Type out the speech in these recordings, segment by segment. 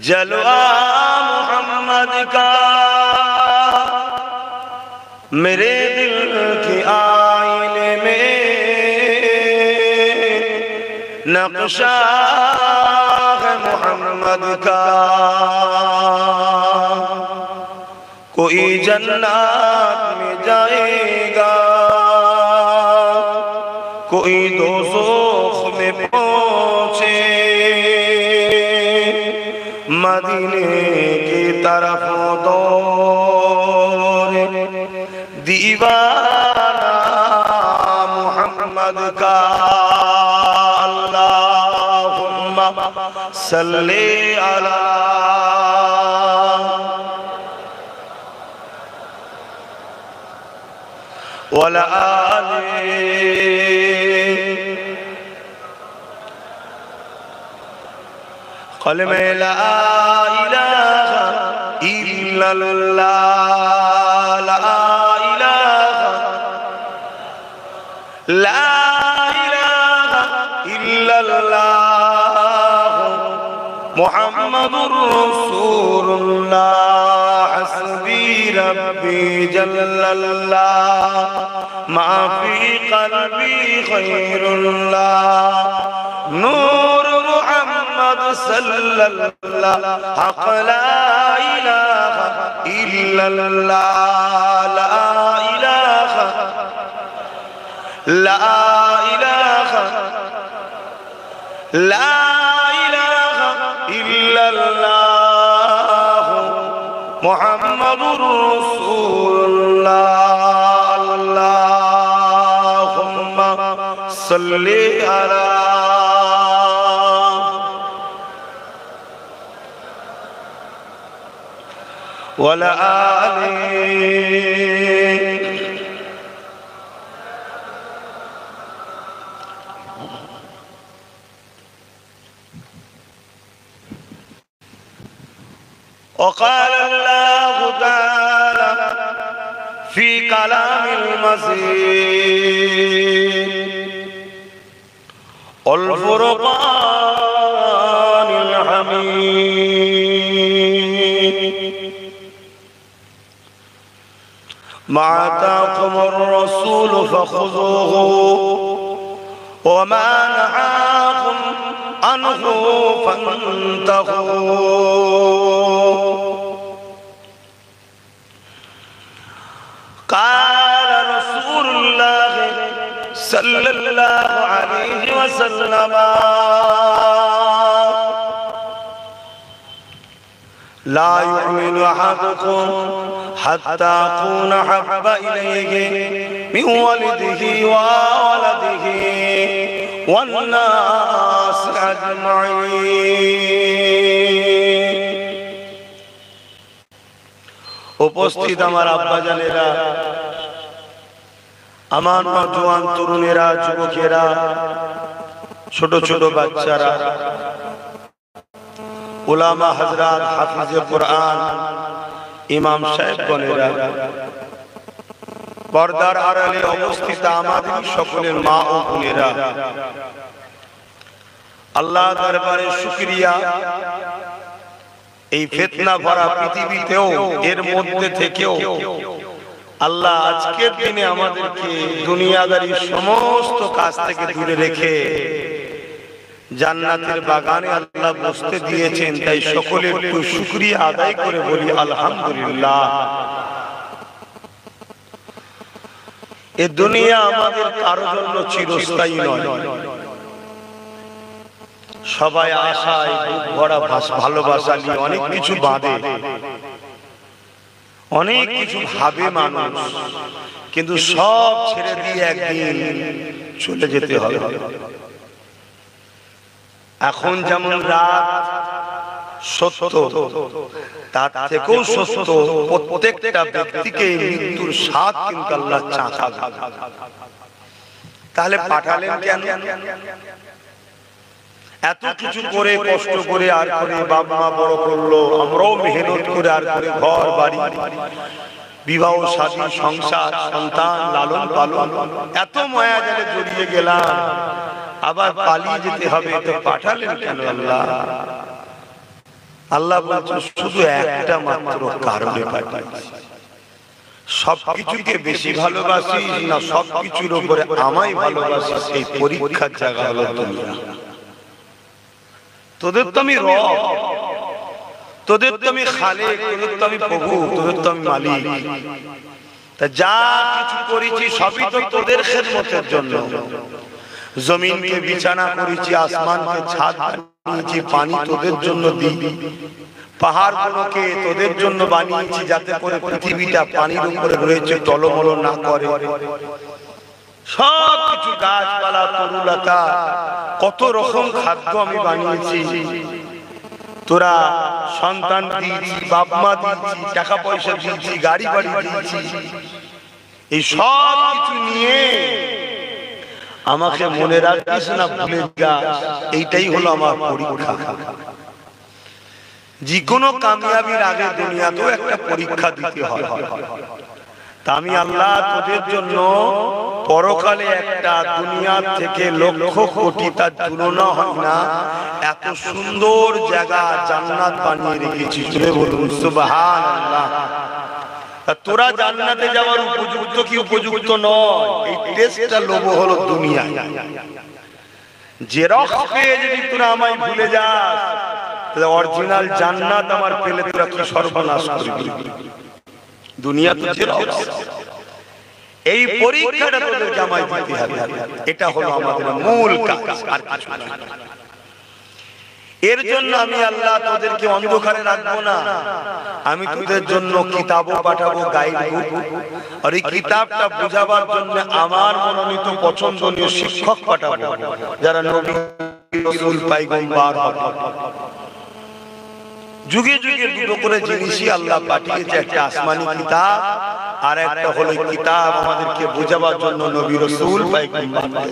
जलवा मोहम्मद का मेरे दिल के आईने में नक्शा है मोहम्मद का। कोई जन्नत में जाएगा, कोई दोज़ख में पहुंचे, मदीने की तरफ दौड़े दीवाना मोहम्मद का। अल्लाहुम्मा सल्ली अला वला आले क़ल में ला इलाहा इल्लल्लाह, ला इलाहा इल्लल्लाह मुहम्मदुर रसूलुल्लाह। हस्बी रब्बी जल्लल्लाह मा फी क़ल्बी ख़ैरुल्लाह। नूर मुहम्मद सल्लल्लाह हक़ ला इलाहा इल्लल्लाह, ला इलाहा ला इलाहा ला इलाहा इल्लल्लाह मुहम्मदुर रसूलुल्लाह। अल्लाहुम्मा सल्ली अला वला आले وقال الله تعالى في كلام المزيد والفرقان الحميد ما آتاكم الرسول فخذوه وما نهاكم عنه فانتهوا। قال رسول الله صلى الله عليه وسلم لا يؤمن أحدكم حتى أكون أحب إليه من والده وولده والناس أجمعين। উপস্থিত আমার আব্বাজানেরা, আমার নওজোয়ান তরুণেরা, যুবকেরা, ছোট ছোট বাচ্চারা, উলামা হযরত, হাফিজে কোরআন, ইমাম সাহেবগণেরা, পর্দার আড়ালে অবস্থিত আমাদের সকলের মা ও বোনেরা, আল্লাহ দরবারে শুকরিয়া। এই ফিতনা ভরা পৃথিবীতেও, এর মধ্যে থেকেও আল্লাহ আজকের দিনে আমাদেরকে দুনিয়াদারি সমস্ত কাজ থেকে দূরে রেখে জান্নাতের বাগানে আল্লাহ বসতে দিয়েছেন। তাই সকলে একটু শুকরিয়া আদায় করে বলি আলহামদুলিল্লাহ। এ দুনিয়া আমাদের কারো জন্য চিরস্থায়ী নয়। সবাই আশায় বুক ভরা ভালোবাসা নিয়ে অনেক কিছু বাঁধে, অনেক কিছু ভাবে মানুষ, কিন্তু সব ছেড়ে দিয়ে একদিন চলে যেতে হবে। এখন যেমন রাত সত্য, তার থেকেও সত্য প্রত্যেকটা ব্যক্তিকে মৃত্যুর স্বাদ কিন্তু আল্লাহ চাখাবে। তাহলে পাঠালেন কেন? এত কিছু করে, কষ্ট করে আর করে বাবা মা বড় করলো, আমরাও মেহনত করে আর করে ঘর বাড়ি, বিবাহ শাদী, সংসার, সন্তান, লালন পালন, এত মায়া জালে জড়িয়ে গেলাম, আবার পালিয়ে যেতে হবে, তো পাঠালেন কেন আল্লাহ? আল্লাহ বলছেন শুধু একটা মাত্র কারণে পাঠিয়েছি। সবকিছুকে বেশি ভালোবাসি না সবকিছুর উপরে আমায় ভালোবাসি, এই পরীক্ষার জায়গা হলো দুনিয়া। তোদের তো আমি রব, তোদের তো আমি খালেক, তোদের তো আমি প্রভু, তোদের তো আমি মালিক। তা যা কিছু করেছি সবই তো তোদের খেদমতের জন্য। জমিনকে বিছানা করেছি, আসমানকে ছাদ বানিয়েছি, পানি তোদের জন্য দিই, পাহাড়গুলোকে তোদের জন্য বানিয়েছি যাতে করে পৃথিবীটা পানির উপরে রয়েছে টলমল না করে। সব কিছু গাছপালা তরুলতা কত রকম খাদ্য আমি বানিয়েছি। তোরা সন্তান দিয়েছি, বাপ মা দিয়েছি, টাকা পয়সা দিয়েছি, গাড়ি বাড়ি দিয়েছি, এই সব কিছু নিয়ে আমাকে মনে রাখিস না, ভুলে যাস। এইটাই হলো আমার পরীক্ষা। যে কোনো কামিয়াবির আগে দুনিয়াতেও একটা পরীক্ষা দিতে হয়। তা আমি আল্লাহ তোদের জন্য পরকালে একটা দুনিয়ার থেকে লক্ষ কোটি তার তুলনা হয় না এত সুন্দর জায়গা জান্নাত বানিয়ে রেখেছি। চলে বলুন সুবহানাল্লাহ। তোরা জান্নাতে যাওয়ার উপযুক্ত কি উপযুক্ত নয়, এই টেস্টটা লোভ হলো দুনিয়া। যে রক্ষে যদি তোরা আমায় ভুলে যাস, তাহলে অরিজিনাল জান্নাত আমার পেলে তোরা কি সর্বনাশ করবি। দুনিয়া তো জেরক্স। এই পরীক্ষাটা তোদেরকে আমায় দিতে হবে, এটা হলো আমাদের মূল কাজ। আর কিছু না। এর জন্য আমি আল্লাহ তোদেরকে অন্ধকারে রাখবো না, আমি তোদের জন্য কিতাবও পাঠাবো, গাইড বুক। আর এই কিতাবটা বোঝাবার জন্য আমার মনোনীত পছন্দনীয় শিক্ষক পাঠাবো, যারা নবী রাসূল পয়গম্বর হবে। যুগে যুগে দুটো করে জিনিসই আল্লাহ পাঠিয়েছে, একটা আসমানি কিতাব আর একটা হলো কিতাব আমাদেরকে বোঝাবার জন্য নবী রাসূল পয়গম্বর।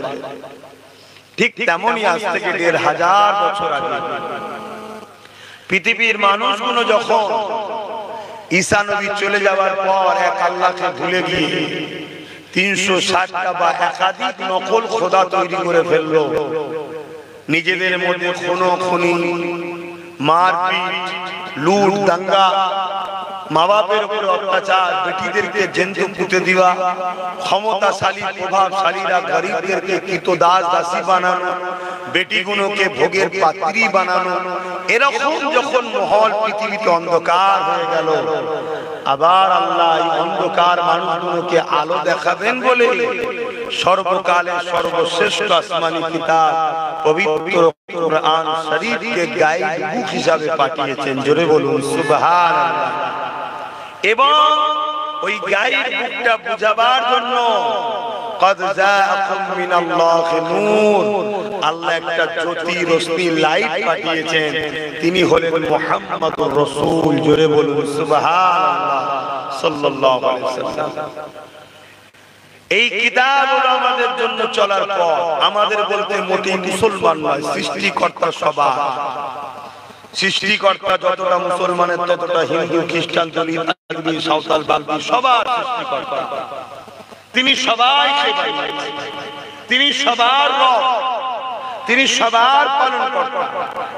ঠিক তেমনই আজ থেকে ১৫০০ বছর আগে পৃথিবীর মানুষগুলো যখন ঈসা নবী চলে যাওয়ার পর এক আল্লাহকে ভুলে গিয়ে ৩৬০টা বা একাধিক নকল খোদা তৈরি করে ফেললো, নিজেদের মধ্যে খুনোখুনি, মারপিট, লুট, দাঙ্গা, মা বাপের উপর অত্যাচার, বেটিদেরকে জেন্তু পুঁতে দেওয়া, ক্ষমতাশালী প্রভাবশালীরা গরিবদেরকে কৃতদাস দাসী বানানো, বেটিগুলোকে ভোগের পাত্রী বানানো। এরকম যখন মহল পৃথিবীতে অন্ধকার হয়ে গেল, আবার আল্লাহ এই অন্ধকার মানুষগুলোকে আলো দেখাবেন বলে সর্বকালের সর্বশ্রেষ্ঠ আসমানি কিতাব পবিত্র কোরআন শরীফকে গাইড বুক হিসাবে পাঠিয়েছেন। জোরে বলুন সুবহানাল্লাহ। এবং ওই গাইড বুকটা বুঝাবার জন্য قد جاءكم من الله নূর, আল্লাহ একটা জ্যোতি রশ্মি লাইট পাঠিয়েছেন, তিনি হলেন মুহাম্মদুর রাসূল। জোরে বলুন সুবহানাল্লাহ সাল্লাল্লাহু আলাইহি ওয়াসাল্লাম। এই কিতাব হলো আমাদের জন্য চলার পথ। আমাদের বলতে মোটেই মুসলমান নয়, সৃষ্টিকর্তা সবার। সৃষ্টিকর্তা যতটা মুসলমানের ততটা হিন্দু, খ্রিস্টান, দলিত, আরবি, সাঁওতাল, বাগদি সবার সৃষ্টিকর্তা। তিনি সবাইকে বানিয়েছেন, তিনি সবার রব, তিনি সবার পালনকর্তা,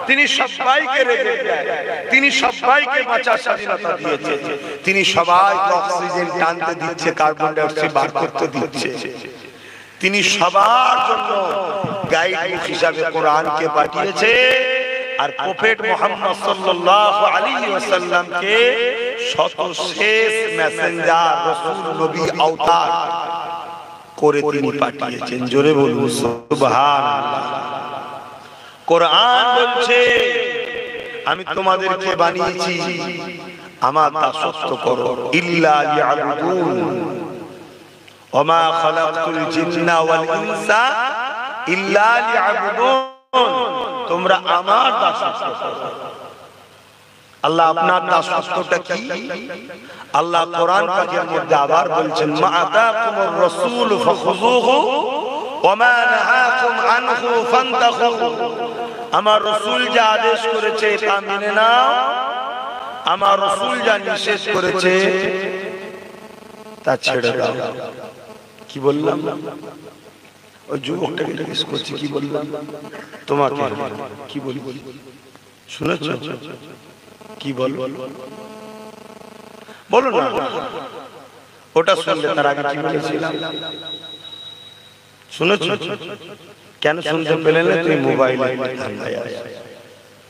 তিনি সবাইকে রেখে দেন, তিনি সবাইকে বাঁচার স্বাধীনতা দিয়েছেন, তিনি সবাইকে অক্সিজেন টানতে দিচ্ছে, কার্বন ডাই অক্সাইড বার করতে দিচ্ছে। তিনি সবার জন্য গাইড হিসাবে কোরআনকে পাঠিয়েছে। আর প্রফেট মুহাম্মদ সাল্লাল্লাহু আলাইহি ওয়াসাল্লামকে সর্বশেষ মেসেঞ্জার, রাসূল, নবী, আওতার করে তিনি পাঠিয়েছেন। জোরে বলুন সুবহানাল্লাহ। কোরআন বলছে আমি তোমাদেরকে বানিয়েছি আমার দাসত্ব করো, ইল্লা লিয়াবুদুন ওয়া মা খালাকতুল জিন্না ওয়াল ইনসা ইল্লা লিয়াবুদুন। তোমরা আমার দাসত্ব করো। আল্লাহ আপনার দাসত্বটা কি? আল্লাহ কোরআন পাকের মধ্যে আবার বলছেন মা আতাকুমুর রাসূল ফাখুযুহু ওয়া মা নাহাকুম আনহু ফান্তাহু। আমার রাসূল যা আদেশ করেছে তা মেনে নাও, আমার রাসূল যা নিষেধ করেছে তা ছেড়ে দাও। কি বললাম? ওই যুবকটাকে জিজ্ঞেস করছি কি বললাম তোমাকে, কি বলি শুনেছো? কি বল বলো না, ওটা শুনলে তার আগে কি বলেছিলাম শুনেছ? কেন শুনতে পেলে না? তুমি মোবাইল,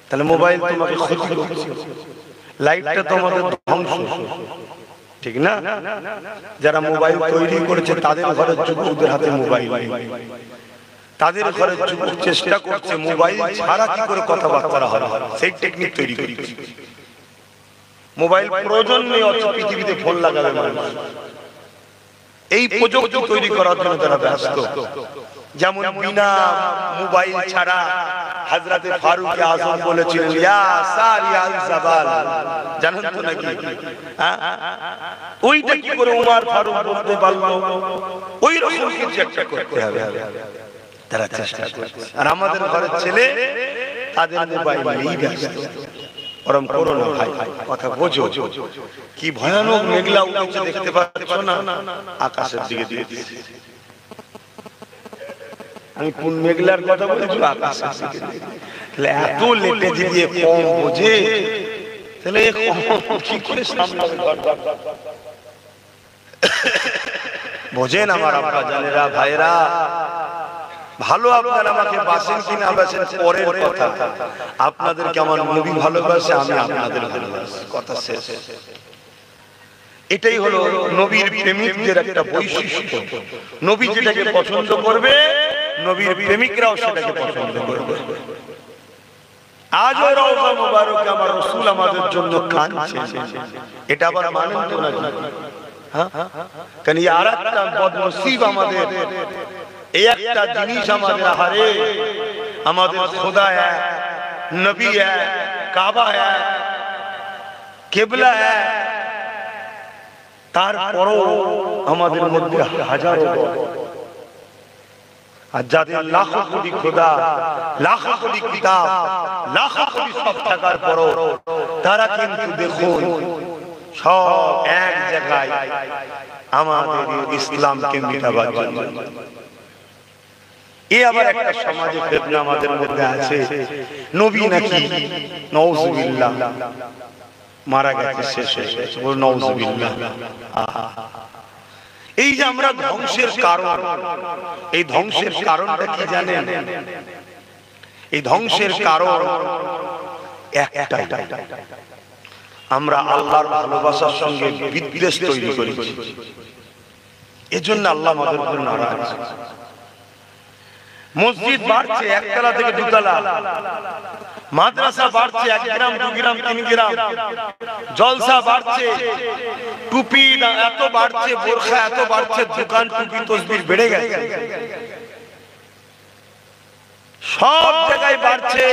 তাহলে মোবাইল তোমাকে ক্ষতি করছে, লাইটটা তোমাদের ধ্বংস, ঠিক না? যারা মোবাইল তৈরি করেছে তাদের ঘরের যুবকদের হাতে মোবাইল, তাদের ঘরের যুবক চেষ্টা করছে মোবাইল ছাড়া কি করে কথাবার্তা হবে, সেই টেকনিক তৈরি করছে। মোবাইল প্রয়োজন নেই, অথচ পৃথিবীতে ফোন লাগাবে মানুষ, এই প্রযুক্তি তৈরি করার জন্য তারা ব্যস্ত। যেমন বিনা মোবাইল ছাড়া হযরতে ফারুক আযম বলেছিলেন, ইয়া সারিয়াল জাবাল, জানেন তো নাকি? ওইটা কি করে ওমর ফারুক বলতে পারলো? ওই রকম কিছু একটা করতে হবে, তারা চেষ্টা করছে। আর আমাদের ঘরের ছেলে তাদের মোবাইল নিয়ে ব্যস্ত। ওরম করো না ভাই, কথা বোঝো। কি ভয়ানক মেঘলা উঠেছে দেখতে পাচ্ছ না? আকাশের দিকে দিয়ে আমি কোন মেঘলার কথা বলছি? আকাশের দিকে। তাহলে এত লেটে দিয়ে কম বোঝে, তাহলে কি করে সামলাবে? বোঝেন আমার আব্বা জানেরা, ভাইরা ভালো, আপনারা আমাকে বাসেন কিনা বাসেন পরের কথা, আপনাদেরকে আমার নবী ভালোবাসে, আমি আপনাদের ভালোবাসি, কথা শেষ। এটাই হলো নবীর প্রেমিকদের একটা বৈশিষ্ট্য। নবী যেটাকে পছন্দ করবে, নবীর প্রেমিকরাও সেটাকে পছন্দ করবে। আজও রওজা মুবারকে আমার রাসূল আমাদের জন্য কাঁদছে, এটা আবার মানেন তো না? হ্যাঁ, কেন আরেকটা বদনসিব আমাদের, এই একটা জিনিস আমাদের, হারে আমাদের খোদা এক, নবী এক, কাবা এক, কিবলা এক, তারপরও আমাদের মধ্যে হাজারো, আর যাদের লাখো কোটি খোদা, লাখো কোটি কিতাব, লাখো কোটি সব থাকার পরও তারা কিন্তু দেখুন সব এক জায়গায় আমাদের ইসলামকে মিটাবার জন্য। এ আবার একটা সমাজে ফিতনা আমাদের মধ্যে আছে, নবী নাকি নাউজুবিল্লাহ মারা গেছে, শেষ হয়ে গেছে, নাউজুবিল্লাহ। এই যে আমরা ধ্বংসের কারণ, এই ধ্বংসের কারণটা কি জানেন? এই ধ্বংসের কারণ একটাই, আমরা আল্লাহর ভালোবাসার সঙ্গে বিদ্বেষ তৈরি করেছি। এজন্য আল্লাহ আমাদের উপর নারাজ। মসজিদ বাড়ছে একতলা থেকে দুতলা, মাদ্রাসা বাড়ছে 1 গ্রাম 2 গ্রাম 3 গ্রাম, জলসা বাড়ছে, টুপি এত বাড়ছে, বোরখা এত বাড়ছে, দোকান টুপি তসবির বেড়ে গেছে, সব জায়গায় বাড়ছে।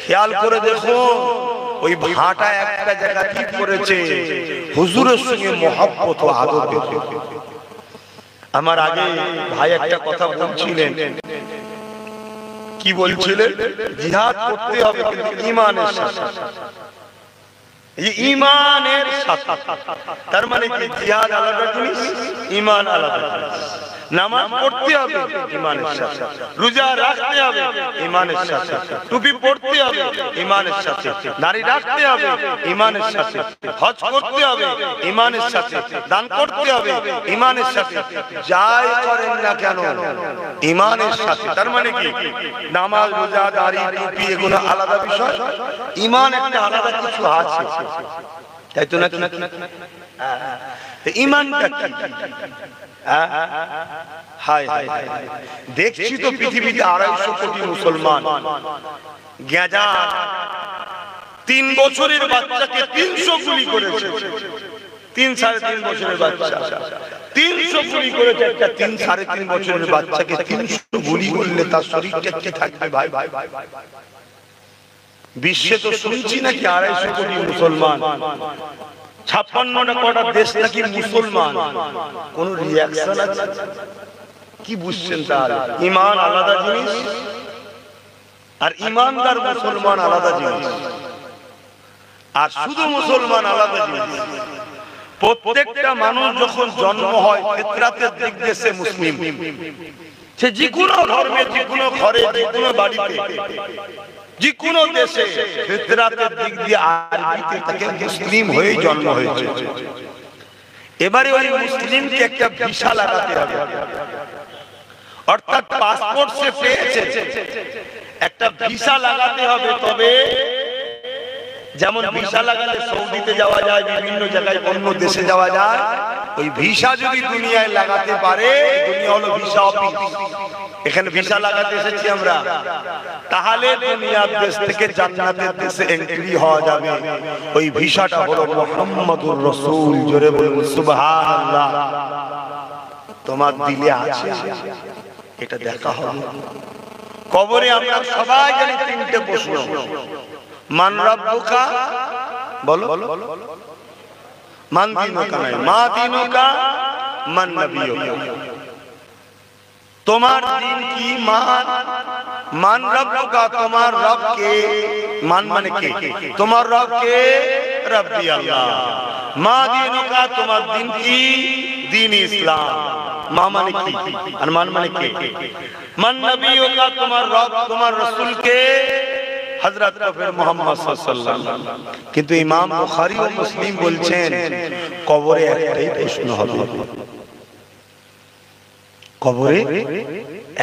খেয়াল করে দেখো, ওই ভাটা একটা জায়গা কি করেছে, হুজুরের সঙ্গে মহব্বত ও আদর। আমার আগে ভাই একটা কথা বলছিলেন, কি বলছিলেন? জিহাদ করতে হবে কিন্তু ঈমানের সাথে। এই ঈমানের সাথে, তার মানে কি? জিহাদ আলাদা জিনিস, ঈমান আলাদা জিনিস। নামাজ পড়তে হবে ঈমানের সাথে, রোজা রাখতে হবে ঈমানের সাথে, টুপি পড়তে হবে ঈমানের সাথে, দাড়ি রাখতে হবে ঈমানের সাথে, হজ করতে হবে ঈমানের সাথে, দান করতে হবে ঈমানের সাথে, যাই করেন না কেন ঈমানের সাথে। তার মানে কি? নামাজ, রোজা, দাড়ি, টুপি এগুলো আলাদা বিষয়, ঈমান একটা আলাদা কিছু আছে, তাই তো না? ঈমানটা কি? হায় হায়, দেখছি তো পৃথিবীতে 250 কোটি মুসলমান, গেঁজা 3 বছরের বাচ্চাকে 300 গুলি করেছে, 3-3.5 বছরের বাচ্চা 300 গুলি করেছে। একটা 3-3.5 বছরের বাচ্চাকে 300 গুলি করলে তার শরীরটা কি থাকবে ভাই? বিশ্বে তো শুনছি নাকি 250 কোটি মুসলমান, 56টা কটা দেশ নাকি মুসলমান। কোন রিঅ্যাকশন আছে? কি বুঝছেন? তার ঈমান আলাদা জিনিস, আর ঈমানদার মুসলমান আলাদা জিনিস, আর শুধু মুসলমান আলাদা জিনিস। প্রত্যেকটা মানুষ যখন জন্ম হয় ফিতরাতের দিক দিয়ে সে মুসলিম, সে যে কোনো ধর্মে, যে কোনো ঘরে, যে কোনো বাড়িতে, যে কোনো দেশে ফিতরাতের দিক দিয়ে আরবিতে তাকে মুসলিম হয়ে জন্ম হয়েছে। এবারে ওই মুসলিমকে একটা ভিসা লাগাতে হবে, অর্থাৎ পাসপোর্ট সে পেয়েছে, একটা ভিসা লাগাতে হবে। তবে যেমন ভিসা লাগালে সৌদিতে যাওয়া যায়, বিভিন্ন জায়গায় অন্য দেশে যাওয়া যায়, ওই ভিসা যদি দুনিয়ায় লাগাতে পারে, দুনিয়া হলো ভিসা অফিস, এখানে ভিসা লাগাতে এসেছি আমরা, তাহলে দুনিয়ার দেশ থেকে জান্নাতের দেশে এন্ট্রি হওয়া যাবে। ওই ভিসাটা হলো মুহাম্মাদুর রাসূল। জোরে বলুন সুবহানাল্লাহ। তোমার দিলে আছে, এটা দেখা হবে। কবরে আমরা সবাই জানি তিনটে প্রশ্ন। মান রাব্বুকা, বলো, মান দীনুকা, নাই মা দীনুকা, মান নবিয়ুকা। তোমার দিন কি? মান রাব্বুকা, তোমার রব কে? মান মানে কে? তোমার রব কে? রব্বি আল্লাহ। মা দীনুকা, তোমার দিন কি? দিন ইসলাম। মা মানে কি আর মান মানে কে? মান নবিয়ুকা, তোমার রব, তোমার রাসূল কে? হযরত কফির মুহাম্মদ সাল্লাল্লাহু আলাইহি ওয়াসাল্লাম। কিন্তু ইমাম বুখারী ও মুসলিম বলছেন কবরে একটাই প্রশ্ন হবে, কবরে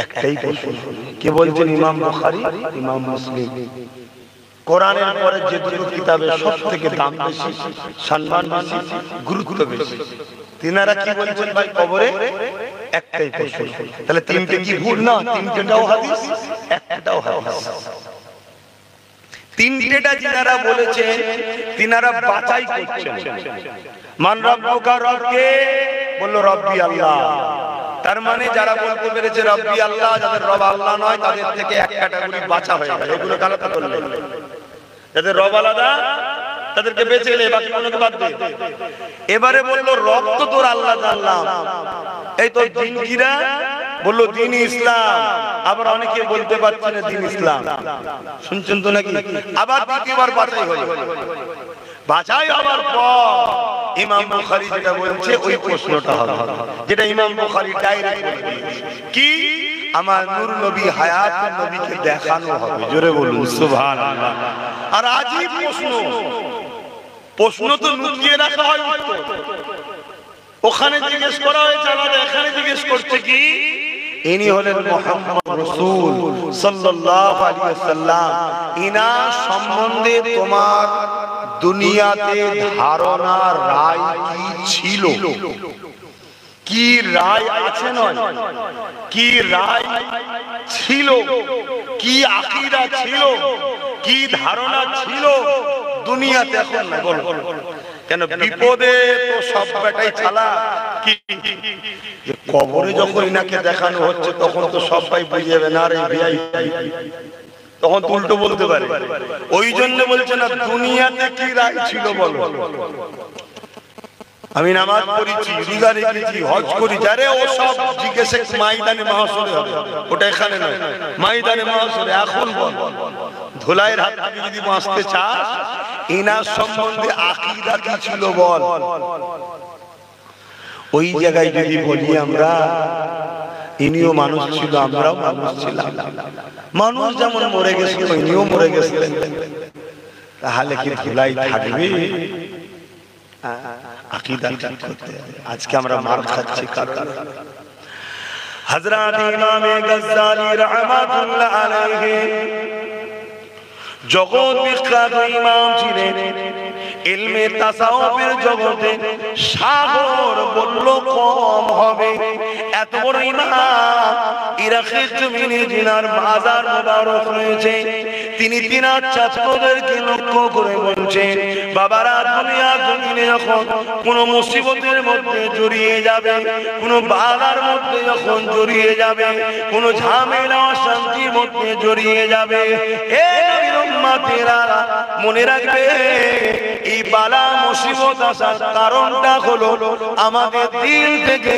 একটাই প্রশ্ন। কে বলছেন? ইমাম বুখারী, ইমাম মুসলিম। কোরআনের পরে যে দুটো কিতাবের সবথেকে দাম বেশি, সম্মান বেশি, গুরুত্ব বেশি, তিনারা কি বলছেন? ভাই কবরে একটাই প্রশ্ন। তাহলে তিনটে কি ভুল না? তিনটেটাও হাদিস, একটাও হাদিস। তিনটেটা যিনারা বলেছেন তিনারা বাছাই করছেন। মান রাব্বুকা, রবকে বলল রব্বি আল্লাহ। তার মানে যারা বলতে পেরেছে রব্বি আল্লাহ, যাদের রব আল্লাহ নয়, তাদের থেকে এক ক্যাটাগরি বাছা হয়ে গেল। এগুলো আলাদা করলেন, যাদের রব আলাদা তাদেরকে বেঁচে এলে বাকি কোনকে বাদ দে। এবারে বলল রব তো তোর আল্লাহ জানলাম, এই তো দিন কিরা? বললো দিন ইসলাম। আবার অনেকে বলতে পারছে না দিন ইসলাম, শুনছেন তো নাকি? আবার দ্বিতীয়বার বাছাই হলো, বাছাই হবার পর ইমাম বুখারী যেটা বলছে ওই প্রশ্নটা হবে, যেটা ইমাম বুখারী ডাইরেক্ট বলবে কি? আমার নূর নবী হায়াতুন নবীকে দেখানো হবে। জোরে বলুন সুবহানাল্লাহ। আর আজীব প্রশ্ন, প্রশ্ন তো লুকিয়ে রাখা হয়, ওখানে জিজ্ঞেস করা হয়েছে আলাদা, এখানে জিজ্ঞেস করছে কি? ইনি হলেন মুহাম্মদ রাসূল সাল্লাল্লাহু আলাইহি ওয়াসাল্লাম। ইনার সম্বন্ধে তোমার দুনিয়াতে ধারণা, রায় কি ছিল? কি রায় আছে নয়, কি রায় ছিল, কি আকীদা ছিল, কি ধারণা ছিল দুনিয়াতে এখন না? বল কেন? বিপদে তো সব বেটাই চালা। কি কবরে যখন ইনাকে দেখানো হচ্ছে তখন তো সবাই বুঝে যাবে না রে ভিআইপি, তখন উল্টো বলতে পারে। ওই জন্য বলছে না দুনিয়াতে কি রায় ছিল বলো। আমি নামাজ পড়েছি, রোজা রেখেছি, হজ করি, যারে ও সব জিজ্ঞেসে ময়দানে মাহশরে হবে, ওটা এখানে নয়, ময়দানে মাহশরে। এখন বল, ধুলাইয়ের হাত থেকে যদি বাঁচতে চাস, ইনার সম্বন্ধে আকীদা কি ছিল বল। ওই জায়গায় যদি বলি আমরা ইনিও মানুষ ছিল, আমরাও মানুষ ছিলাম, মানুষ যেমন মরে গেছিল ইনিও মরে গেছিলেন, তাহলে কি ধুলাই থাকবে? আকীদা ঠিক করতে হবে। আজকে আমরা মার খাচ্ছি কারণ হযরত ইমাম গজ্জালী রাহমাতুল্লাহ আলাইহি জগৎ বিখ্যাত ইমাম ছিলেন, ইলমে তাসাউফের জগতে সাগর বলল কম হবে। এত বড় ইমাম, ইরাকের জমিনে জিনার মাজার মোবারক রয়েছে। তিনি তিনার ছাত্রদেরকে লক্ষ্য করে বলছেন, বাবারা দুনিয়ার জমিনে যখন কোন মুসিবতের মধ্যে জড়িয়ে যাবে, কোন বাধার মধ্যে যখন জড়িয়ে যাবে, কোন ঝামেলা অশান্তির মধ্যে জড়িয়ে যাবে, এ নবীর উম্মতেরা মনে রাখবে এই বালা মুসিবত আসার কারণটা হলো আমাদের দিল থেকে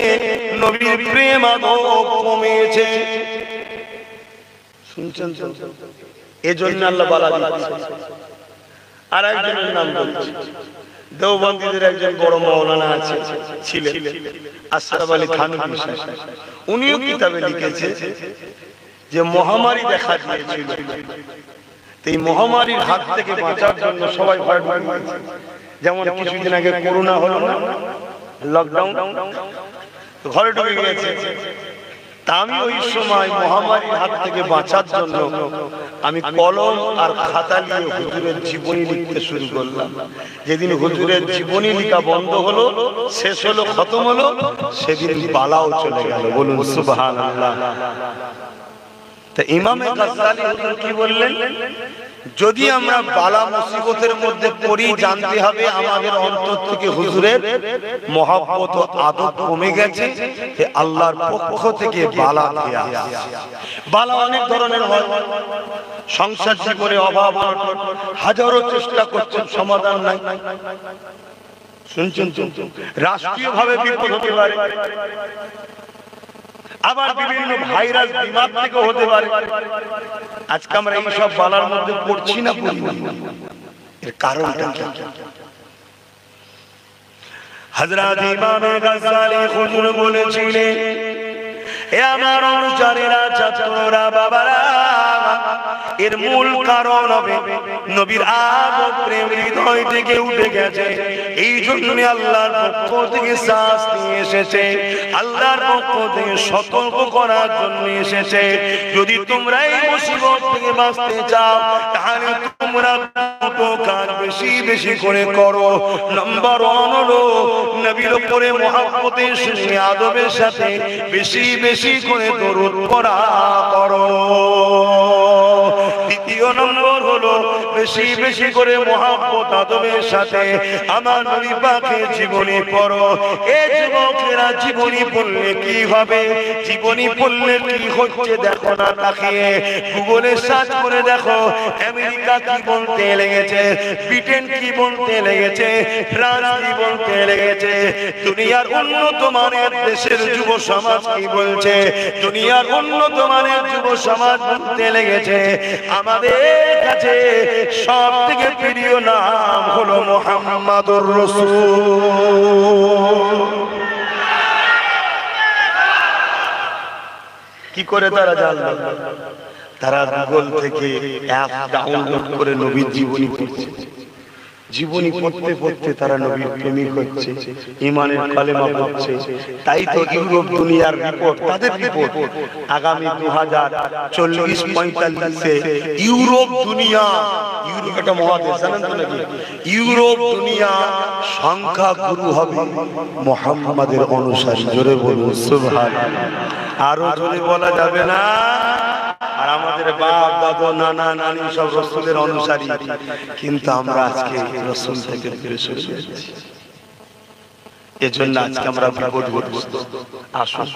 নবীর প্রেম কমেছে। শুনছেন? এজন্য আল্লাহ বালা দিচ্ছে। আর একজনের নাম বলছে, দেওবন্দীদের একজন বড় মাওলানা আছে ছিলেন আশরাফ আলী থানভী সাহেব, উনিও কিতাবে লিখেছে যে মহামারী দেখা দিয়েছিল, এই মহামারীর হাত থেকে বাঁচার জন্য সবাই ভয় ভয় গেছে। যেমন কিছুদিন আগে করোনা হলো না, লকডাউন, ঘরে ঢুকে গেছে। তা আমি ওই সময় মহামারীর হাত থেকে বাঁচার জন্য আমি কলম আর খাতা নিয়ে হুজুরের জীবনী লিখতে শুরু করলাম। যেদিন হুজুরের জীবনী লেখা বন্ধ হলো, শেষ হলো, খতম হলো, সেদিন বালাও চলে গেল। বলুন সুবহানাল্লাহ। তা ইমামে গাজ্জালী হুজুর কি বললেন? যদি আমরা বালা মুসিবতের মধ্যে পড়ি, জানতে হবে আমাদের অন্তর থেকে হুজুরের মহব্বত ও আদব কমে গেছে, যে আল্লাহর পক্ষ থেকে বালা দেয়া। বালা অনেক ধরনের হয়, সংসার জীবনে অভাব অনটন, হাজারো চেষ্টা করছেন, সমাধান নাই। শুনছেন? রাষ্ট্রীয় ভাবে বিপদ হতে পারে, আবার বিভিন্ন ভাইরাস বিমার থেকে হতে পারে। আজকে আমরা এই সব বালার মধ্যে পড়ছি না, এর কারণটা কি? হযরত ইমাম গাজ্জালী হুজুর বলেছিলেন, এ আমার অনুসারীরা, ছাত্ররা, বাবারা, এর মূল কারণ হবে নবীর আদব প্রেম হৃদয় থেকে উঠে গেছে। এই জন্য আল্লাহর পক্ষ থেকে শাস্তি এসেছে, আল্লাহর পক্ষ থেকে সতর্ক করার জন্য এসেছে। যদি তোমরা এই মুসিবত থেকে বাঁচতে চাও, তাহলে তোমরা দুটো কাজ বেশি বেশি করে করো। নাম্বার 1 হলো নবীর উপরে মহব্বতের সাথে, আদবের সাথে বেশি বেশি করে দরুদ পড়া করো। দ্বিতীয় নম্বর হলো বেশি বেশি করে মহব্বত আদবের সাথে আমার নবী পাকের জীবনী পড়ো। এই যুবকেরা, জীবনী পড়লে কি হবে, জীবনী পড়লে কি হচ্ছে দেখো না, তাকিয়ে গুগলে সার্চ করে দেখো। আমেরিকা কি বলতে লেগেছে, ব্রিটেন কি বলতে লেগেছে, ফ্রান্স কি বলতে লেগেছে, দুনিয়ার উন্নত মানের দেশের যুব সমাজ কি বলছে, দুনিয়ার উন্নত মানের যুব সমাজ বলতে লেগেছে। আমাদের কাছে সব থেকে প্রিয় নাম হলো মুহাম্মাদুর রাসূল। কি করে তারা জানলো? তারা গুগল থেকে অ্যাপ ডাউনলোড করে নবীর জীবনী পড়ছে। জীবনী পড়তে পড়তে তারা নবীর প্রেমিক হচ্ছে, ঈমানের কালেমা পড়ছে। তাই তো ইউরোপ দুনিয়ার রিপোর্ট, তাদের রিপোর্ট, আগামী 2040-45-এ ইউরোপ দুনিয়া, ইউরোপ একটা মহাদেশ জানেন তো নাকি, ইউরোপ দুনিয়া সংখ্যা গুরু হবে মুহাম্মাদের অনুসারী। জোরে বলুন সুবহানাল্লাহ। আরো জোরে বলা যাবে না? আর আমাদের বাপ দাদু নানা নানি সব রাসূলের অনুসারী, কিন্তু আমরা আজকে রাসূল থেকে দূরে সরে যাচ্ছি। এজন্য আজকে আমরা বিপদগ্রস্ত। আসুন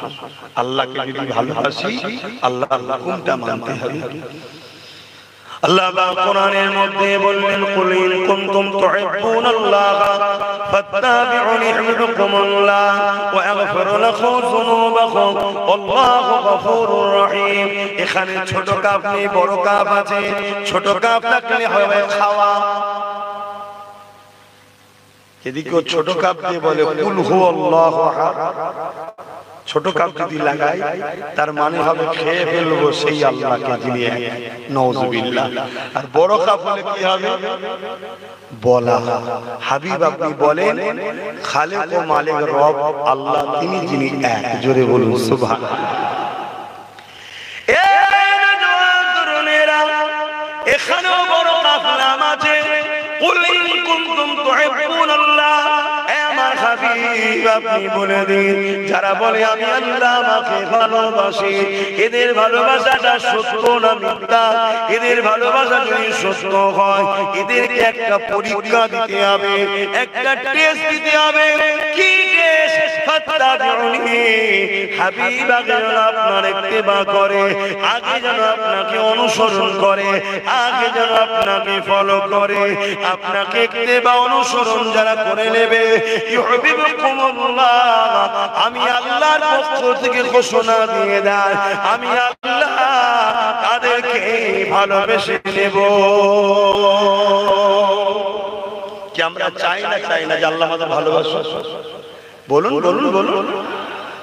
আল্লাহকে যদি ভালোবাসি, আল্লাহর হুকুমটা মানতে হবে। আল্লাহ কোরআনের মধ্যে বললেন, কুল ইন কুনতুম তুহিব্বুনাল্লাহ ফাত্তাবিউনি ইউহিব্বুকুমুল্লাহ ওয়া ইয়াগফির লাকুম যুনুবাকুম আল্লাহু গফুরুর রহিম। এখানে ছোট কাপ নেই, বড় কাপ আছে। ছোট কাপ থাকলে হবে খাওয়া, এদিকে ছোট কাপ দিয়ে বলে কুল হুয়াল্লাহু আহাদ। ছোট কাপ যদি লাগাই, তার মানে হবে খেয়ে ফেলবো সেই আল্লাহকে, যিনি এক, নাউযুবিল্লাহ। আর বড় কাপ হলে কি হবে? বলা। হাবিব আপনি বলেন, খালেক ও মালিক রব আল্লাহ, তিনি যিনি এক। জোরে বলুন সুবহানাল্লাহ। এখানেও বড় কাপ নাম আছে, কুল ইন কুনতুম তুহিব্বুনাল্লাহ। আমার হাবিব আপনি বলে দিন, যারা বলে আমি আল্লাহ আমাকে ভালোবাসি, এদের ভালোবাসাটা সত্য না মিথ্যা? এদের ভালোবাসা যদি সত্য হয়, এদেরকে একটা পরীক্ষা দিতে হবে, একটা টেস্ট দিতে হবে। কি টেস্ট? ফাত্তাবিউনি। হাবিব আগে যেন আপনার ইত্তেবা করে, আগে যেন আপনাকে অনুসরণ করে, আগে যেন আপনাকে ফলো করে। আপনাকে ইত্তেবা অনুসরণ যারা করে নেবে, ইউহিব্বুকুমুল্লাহ, আমি আল্লাহর পক্ষ থেকে ঘোষণা দিয়ে দেয়, আমি আল্লাহ তাদেরকে ভালোবেসে নেব। আমরা চাই না যে আল্লাহ আমাদের ভালোবাসে? বলুন বলুন বলুন।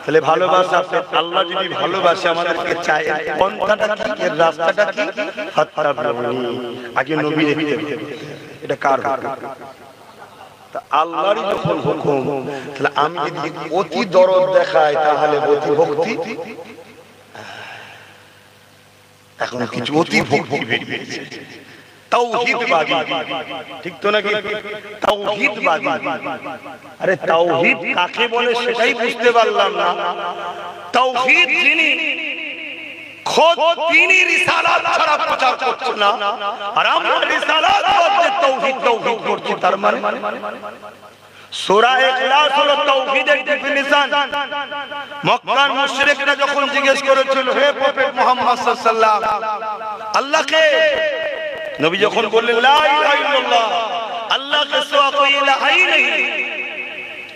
তাহলে ভালোবাসা, আল্লাহ যদি ভালোবাসে আমাদেরকে চায়, পন্থাটা কি, এর রাস্তাটা কি? ফাত্তাবিউনি, আগে নবী দেখতে হবে। এটা কার হুকুম? তা আল্লাহরই যখন হুকুম, তাহলে আমি যদি অতি দরদ দেখাই তাহলে অতি ভক্তি। এখন কিছু অতি ভক্তি বেরিয়েছে, তাওহীদবাদী, ঠিক তো নাকি? তাওহীদবাদী। আরে তাওহীদ কাকে বলে সেটাই বুঝতে পারলাম না। তাওহীদ যিনি খোদ তিনি রিসালাত ছাড়া প্রচার করছেন না, আর আমরা রিসালাত করতে তাওহীদ করছি, তার মানে সূরা ইখলাস হলো তাওহীদের ডেফিনিশন। মক্কার মুশরিকরা যখন জিজ্ঞেস করেছিল, হে প্রফেট মুহাম্মদ সাল্লাল্লাহু আলাইহি ওয়াসাল্লাম, আল্লাহকে, নবী যখন বললেন লা ইলাহা ইল্লাল্লাহ, আল্লাহ কে সিওয়া কোই ইলাহি নেই,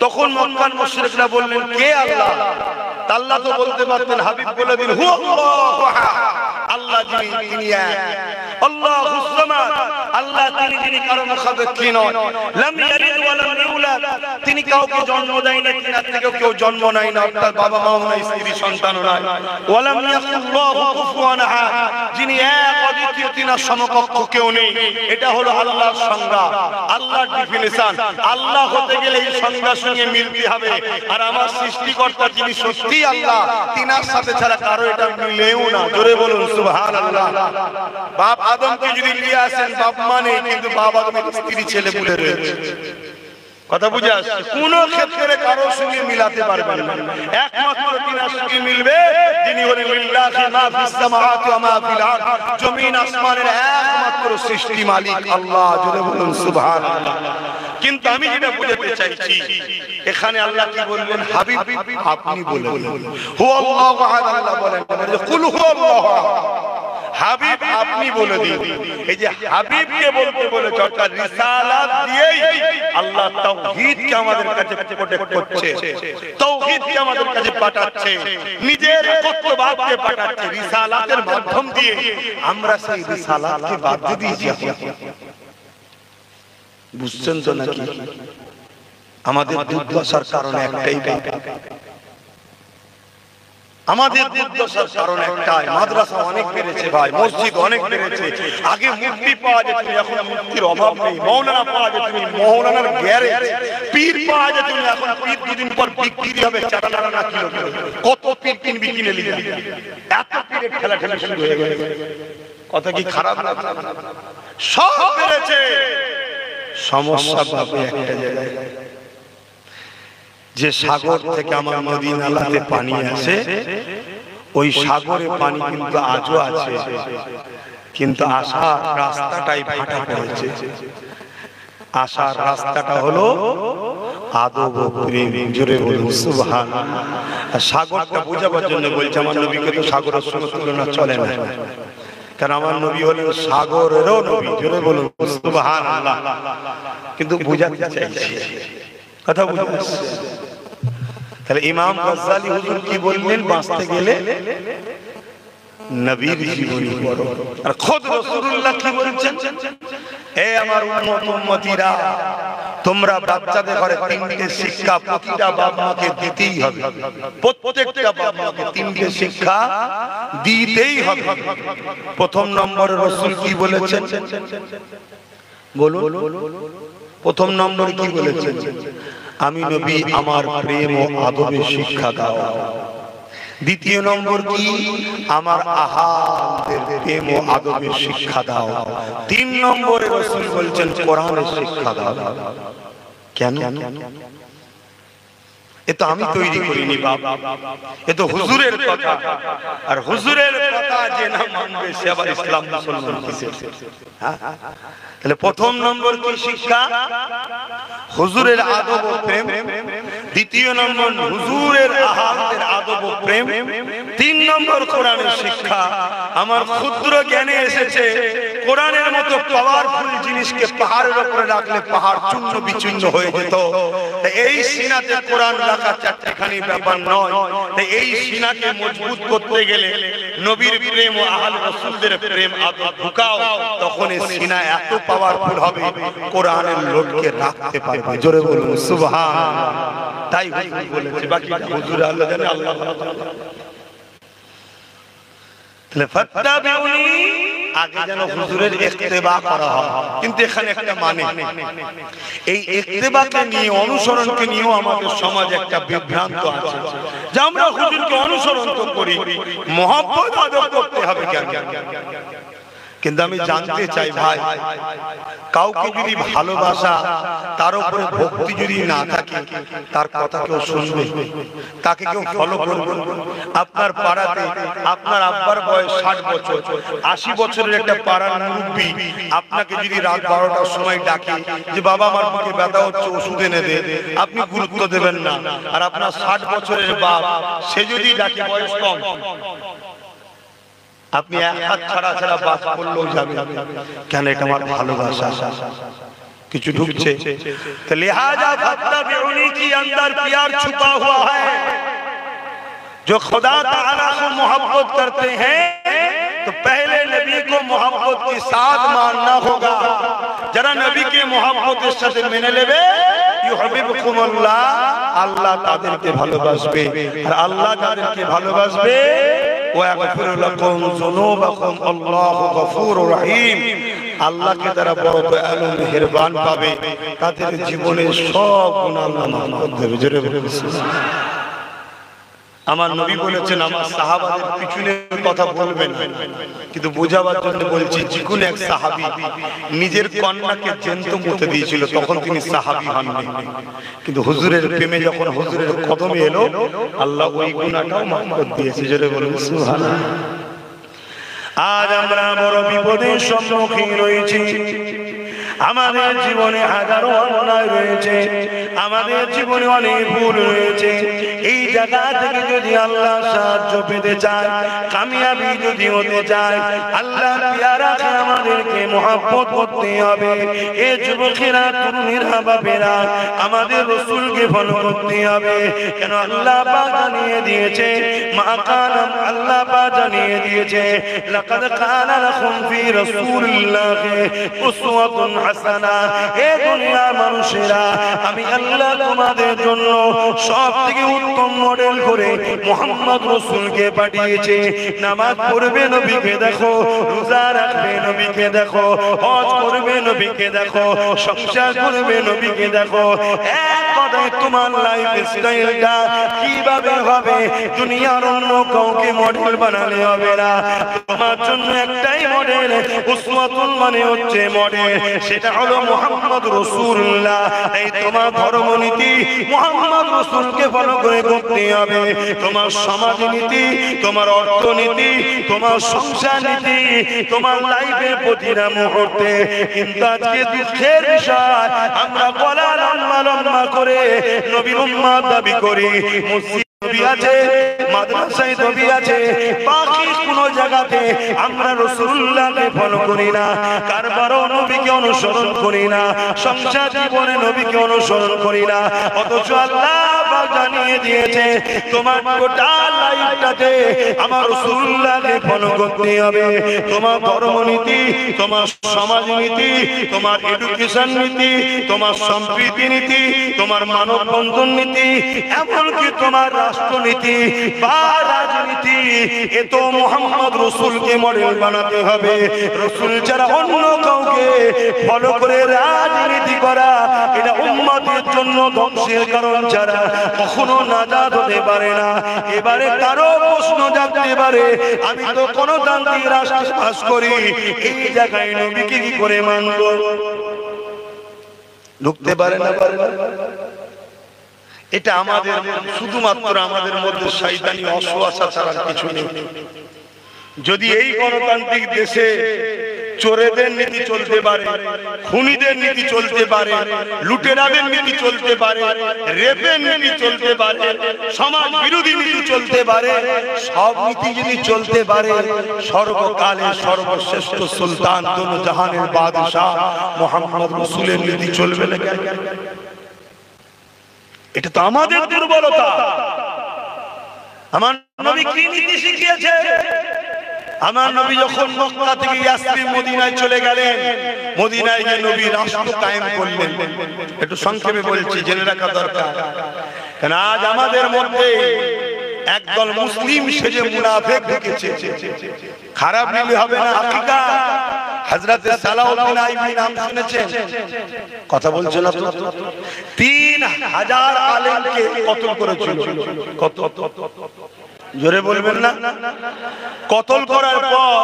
তখন মক্কার মুশরিকরা বললেন কে আল্লাহ? আল্লাহ তো বলতে পারতেন, হাবিব বলে দিন হু আল্লাহু আহাদ, আল্লাহ যিনি এক, আল্লাহুস সামাদ, আল্লাহ যিনি কারো মুখাপেক্ষী নন, লাম ইয়ালিদ ওয়া লাম ইউলাদ, তিনি কাউকে জন্ম দেয় না, তিনার থেকে কেউ জন্ম নেয় না, তার বাবা মাও নাই, স্ত্রী সন্তানও নাই, ওয়া লাম ইয়াকুল্লাহু কুফুয়ান আহাদ, যিনি এক অদ্বিতীয়, তিনার সমকক্ষ কেউ নেই। এটা হলো আল্লাহর সংজ্ঞা, আল্লাহর ডেফিনিশন। আল্লাহ হতে গেলে এই সংজ্ঞার সঙ্গে মিলতে হবে। আর আমার সৃষ্টিকর্তা যিনি সত্যি আল্লাহ, তিনার সাথে ছাড়া কারো এটা মিলেও না। জোরে বলুন সুবহানাল্লাহ। বাপ আদমকে যদি নিয়ে আসেন, বাপ মানে, কিন্তু বাপ আদমের স্ত্রী ছেলে পুলে রয়েছে। কথা বুঝে আসছে? কোন ক্ষেত্রে কারো সঙ্গে মিলাতে পারবেন না। একমাত্র তিনার সঙ্গে মিলবে যিনি হলেন লিল্লাহি মা ফিস সামাওয়াতি ওয়া মা ফিল আরদ, জমিন আসমানের একমাত্র সৃষ্টি মালিক আল্লাহ। জোরে বলুন সুবহানাল্লাহ। কিন্তু আমি যেটা বুঝাতে চাইছি, এখানে আল্লাহ কি বলবেন? হাবিব আপনি বলেন হু আল্লাহু আহাদ, আল্লাহ বলেন কুল হু আল্লাহু আহাদ, হাবিব আপনি বলে দিন। এই যে হাবিবকে বলতে বলেছে, অর্থাৎ রিসালাত দিয়েই আল্লাহ তাওহীদকে আমাদের কাছে প্রোটেক্ট করছে, তাওহীদকে আমাদের কাছে পাঠাচ্ছে, নিজের একত্ববাদকে পাঠাচ্ছে। রিসালাতের মাধ্যম দিয়ে আমরা সেই রিসালাতকে বাদ দিয়ে দিয়েছি। বুঝছেন তো নাকি? আমাদের দুর্দশার কারণ একটাই, আমাদের দুর্দশার কারণ একটাই, মাদ্রাসা অনেক বেড়েছে ভাই, মসজিদ অনেক বেড়েছে। আগে মুফতি পাওয়া যেত, এখন মুফতির অভাব নেই। মৌলানা পাওয়া যেত, মৌলানার গ্যারেজ। পীর পাওয়া যেত, এখন পীর দুদিন পর বিক্রি হবে 4 আনা কিলো। কত পীর কিনবি, কিনে নিবি। এত পীরের ঠেলাঠেলি শুরু হয়ে গেছে। কথা কি খারাপ না? সব বেড়েছে। সমস্যা পাবে একটা জায়গায়, যে সাগর থেকে আমার নদী নালাতে পানি আসে, ওই সাগরে পানি কিন্তু আজও আছে, কিন্তু আসার রাস্তাটাই ফাটা পড়েছে। আসার রাস্তাটা হলো আদব ও প্রেম। জোরে বলুন সুবহানাল্লাহ। আর সাগরটা বোঝাবার জন্য বলছে, আমার নবীকে তো সাগরের সঙ্গে তুলনা চলে না, কারণ আমার নবী হলেন সাগরেরও নবী। জোরে বলুন সুবহানাল্লাহ। কিন্তু বোঝাতে চাইছি, কথা বুঝতে। তাহলে ইমাম গাজ্জালী হুজুর কি বললেন? বাঁচতে গেলে নবীর জীবনী পড়ো। আর খোদ রাসূলুল্লাহ কি বলেছেন? হে আমার উম্মতিরা, তোমরা বাচ্চাদের ঘরে 3টে শিক্ষা প্রতিটা বাবা মাকে দিতেই হবে। প্রত্যেকটা বাবা মাকে 3টে শিক্ষা দিতেই হবে। প্রথম নম্বরে রাসূল কি বলেছেন? বলুন, প্রথম নম্বরে কি বলেছেন? আমি নবী, আমার প্রেম ও আদবের শিক্ষা দাও। দ্বিতীয় নম্বর কি? আমার আহারদের প্রেম ও আদবের শিক্ষা দাও। 3 নম্বরে রাসূল বলছেন কোরআনের শিক্ষা দাও। কেন? এ তো আমি তৈরি করিনি বাবা, এ তো হুজুরের কথা। আর হুজুরের কথা যে না মানবে সে আবার ইসলাম মুসলমান কিসের? তাহলে প্রথম নম্বর কি শিক্ষা? হুজুরের আদব ও প্রেম। দ্বিতীয় নম্বর হুজুরের আহালদের আদব ও প্রেম, 3 নম্বর কোরআনের শিক্ষা। আমার ক্ষুদ্র জ্ঞানে এসেছে কোরআনের মতো পাওয়ারফুল জিনিসকে পাহাড়ের উপরে রাখলে পাহাড় চূর্ণ বিচূর্ণ হয়ে যেত। এই সিনাতে কোরআন রাখা চারটিখানি ব্যাপার নয়। এই সিনাকে মজবুত করতে গেলে নবীর প্রেম ও আহলে রাসূলদের প্রেম আদব ঢুকাও, তখন এই সিনা এত পাওয়ারফুল হবে কোরআনের লোককে রাখতে পারবে। জোরে বলুন সুবহানাল্লাহ। তাই হুজুর বলেছে, বাকি হুজুর আল্লাহ জানে, আল্লাহ ভালো জানে। তাহলে ফাত্তাবিউনি আগে যেন হুজুরের ইত্তেবা করা হয়, কিন্তু এখানে একটা মানে, এই ইত্তেবাকে নিয়ে অনুসরণকে নিয়েও আমাদের সমাজে একটা বিভ্রান্ত আছে যে আমরা হুজুরকে অনুসরণ তো করি, মহব্বত আদব করতে হবে কেন? কিন্তু আমি জানতে চাই ভাই, কাউকে যদি ভালোবাসা তার উপরে ভক্তি যদি না থাকে, তার কথা কেউ শুনবে? তাকে কেউ ফলো করবে? আপনার পাড়াতে আপনার আব্বার বয়স 60 বছর, 80 বছরের একটা পাড়ার মুরব্বি আপনাকে যদি রাত 12টার সময় ডাকে যে বাবা আমার বুকে ব্যথা হচ্ছে, ওষুধ এনে দে, আপনি গুরুত্ব দেবেন না। আর আপনার 60 বছরের বাপ, সে যদি ডাকে, বয়স কম, আপনি এক হাত ছাড়া ছাড়া বাস করলেও যাবে কেন? এটা আমার ভালোবাসা। কিছু ঢুকছে তো লিহাজা ফাত্তাবিউনি কি अंदर प्यार छुपा हुआ है। जो खुदा ताला को मोहब्बत करते हैं तो पहले नबी को मोहब्बत के साथ मानना होगा। जरा नबी के मोहब्बत के साथ मेने लेबे युहिब्बुकुमुल्लाह, আল্লাহ তাদেরকে ভালোবাসবে। আর আল্লাহ তাদেরকে ভালোবাসবে ওয়াগফির লাকুম যুনুবাকুম, আল্লাহু গফুরুর রহিম। আল্লাহকে তারা বড় দয়ালু মেহেরবান পাবে, তাদের জীবনের সব গুনাহ মাফ করে দেবে। জোরে বলুন সুবহানাল্লাহ। আমার নবী বলেছেন আমার সাহাবাদের পিছনে কথা বলবেন, কিন্তু বোঝাবার জন্য বলছি, যে কোন এক সাহাবী নিজের কন্যাকে জ্যান্ত মুতে দিয়েছিল, তখন তিনি সাহাবী হননি, কিন্তু হুজুরের প্রেমে যখন হুজুরের কদমে এলো, আল্লাহ ওই গুনাহটাও মাফ করে দিয়েছে। জোরে বলুন সুবহানাল্লাহ। আজ আমরা বড় বিপদের সম্মুখীন রয়েছি। আমাদের জীবনে হাজারো অন্যায় রয়েছে, আমাদের জীবনে অনেক ভুল রয়েছে। এই জায়গা থেকে যদি আল্লাহ সাহায্য পেতে চায়, কামিয়াবি যদি হতে চায়, আল্লাহ পিয়ারাকে আমাদেরকে মহব্বত করতে হবে। এ যুবকেরা, তরুণীরা, বাপেরা, আমাদের রাসূলকে ফলো করতে হবে। কেন আল্লাহ পাক জানিয়ে দিয়েছে, মা কালাম আল্লাহ পাক জানিয়ে দিয়েছে, লাকাদ কানা লাকুম ফি রাসূলিল্লাহি উসওয়াতুন হাসানা। হে দুনিয়ার মানুষেরা, আমি আল্লাহ তোমাদের জন্য সবথেকে উত্তম মডেল করে মুহাম্মদ রাসূলকে পাঠিয়েছি। নামাজ পড়বে নবীকে দেখো, রোজা রাখবে নবীকে দেখো, হজ করবে নবীকে দেখো, সংসার করবে নবীকে দেখো। এক কথায় তোমার লাইফ স্টাইলটা কিভাবে হবে, দুনিয়ার অন্য কাউকে মডেল বানালে হবে না। তোমার জন্য একটাই মডেল, উসওয়াতুন মানে হচ্ছে মডেল, সেটা হলো মুহাম্মদ রাসূলুল্লাহ। এই তোমার ধর্মনীতি মুহাম্মদ রাসূলকে ফলো করে করতে হবে। তোমার সমাজনীতি, তোমার অর্থনীতি, তোমার সংসার নীতি, তোমার লাইফের প্রতিটা মুহূর্তে। কিন্তু আজকে দুঃখের বিষয়, আমরা গলা লম্বা লম্বা করে নবীর উম্মত দাবি করি, মসজিদ নবী আছে, মাদ্রাসায় নবী আছে, বাকি কোন জায়গাতে আমরা রাসূলুল্লাহকে ফলো করি না, কারবারও নবীকে অনুসরণ করি না, সংসার জীবনে নবীকে অনুসরণ করি না। অথচ আল্লাহ পাক জানিয়ে দিয়েছে, তোমার গোটা লাইফটাতে আমার রাসূলুল্লাহকে ফলো করতে হবে। তোমার ধর্মনীতি, তোমার সমাজনীতি, তোমার এডুকেশন নীতি, তোমার সম্প্রীতি নীতি, তোমার মানব বন্ধন নীতি, এমনকি তোমার রাষ্ট্রনীতি বা রাজনীতি, এ তো মুহাম্মদ রাসূলকে মডেল বানাতে হবে। রাসূল ছাড়া অন্য কাউকে ফলো করে রাজনীতি করা, এটা উম্মতের জন্য ধ্বংসের কারণ ছাড়া কখনো নাজাত হতে পারে না। এবারে কারো প্রশ্ন জাগতে পারে, আমি তো গণতান্ত্রিক রাষ্ট্রে বাস করি, এই জায়গায় নবীকে কি করে মানব? ঢুকতে পারে না, পারে না। এটা আমাদের শুধুমাত্র আমাদের মধ্যে শয়তানি অসুয়াশা ছাড়া কিছু নেই। যদি এই গণতান্ত্রিক দেশে চোরেদের নীতি চলতে পারে, খুনিদের নীতি চলতে পারে, লুটেরাদের নীতি চলতে পারে, রেপের নীতি চলতে পারে, সমাজ বিরোধী নীতি চলতে পারে, সব নীতি যদি চলতে পারে, সর্বকালের সর্বশ্রেষ্ঠ সুলতান দোনো জাহানের বাদশাহ মুহাম্মদ রাসূলের নীতি চলবে না কেন? এটা তো আমাদের দুর্বলতা। আমার নবী কি নীতি শিখিয়েছে? আমার নবী যখন মক্কা থেকে ইয়াসরিব মদিনায় চলে গেলেন, মদিনায় গিয়ে নবী রাষ্ট্র কায়েম করলেন। একটু সংক্ষেপে বলছি, জেনে রাখা দরকার। কারণ আজ আমাদের মধ্যে একদল মুসলিম সেজে মুনাফিক ঢুকেছে। খারাপ নিলে হবে না, হাকিকাত। হযরত সালাউদ্দিন আইয়ুবী নাম শুনেছেন? কথা বলছেন না তো? 3000 আলেমকে কতল করেছিল। কত? জোরে বলবেন না? কতল করার পর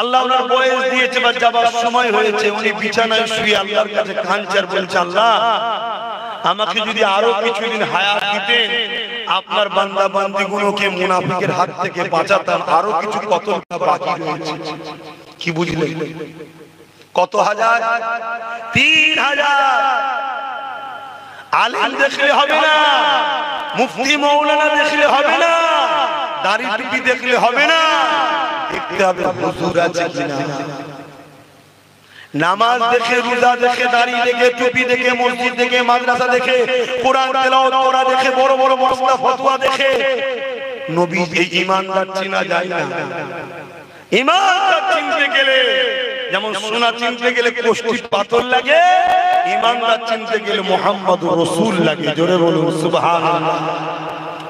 আল্লাহ ওনার বয়স দিয়েছে বা যাবার সময় হয়েছে, উনি বিছানায় শুয়ে আল্লাহর কাছে কাঁদছেন, বলছেন আল্লাহ আমাকে যদি আরো কিছুদিন হায়াত দিতেন, আপনার বান্দা বান্দীগুলোকে মুনাফিকের হাত থেকে বাঁচাতাম। আরো কিছু কতলটা বাকি রয়েছে। কি বুঝলেন? কত হাজার? 3000। আলেম দেখলে হবে না, মুফতি মাওলানা দেখলে হবে না, দাড়ি টুপি দেখলে হবে না, দেখতে হবে হুজুর আছে কিনা। নামাজ দেখে, রোজা দেখে, দাড়ি দেখে, টুপি দেখে, মসজিদ দেখে, মাদ্রাসা দেখে, কোরআন তেলাওয়াত করা দেখে, বড় বড় মাসলা ফতোয়া দেখে নবী এই ঈমানদার চিনা যায় না। ঈমানদার চিনতে গেলে যেমন সোনা চিনতে গেলে কোষ্ঠী পাথর লাগে, ঈমানদার চিনতে গেলে মুহাম্মদুর রাসূল লাগে। জোরে বলুন সুবহানাল্লাহ।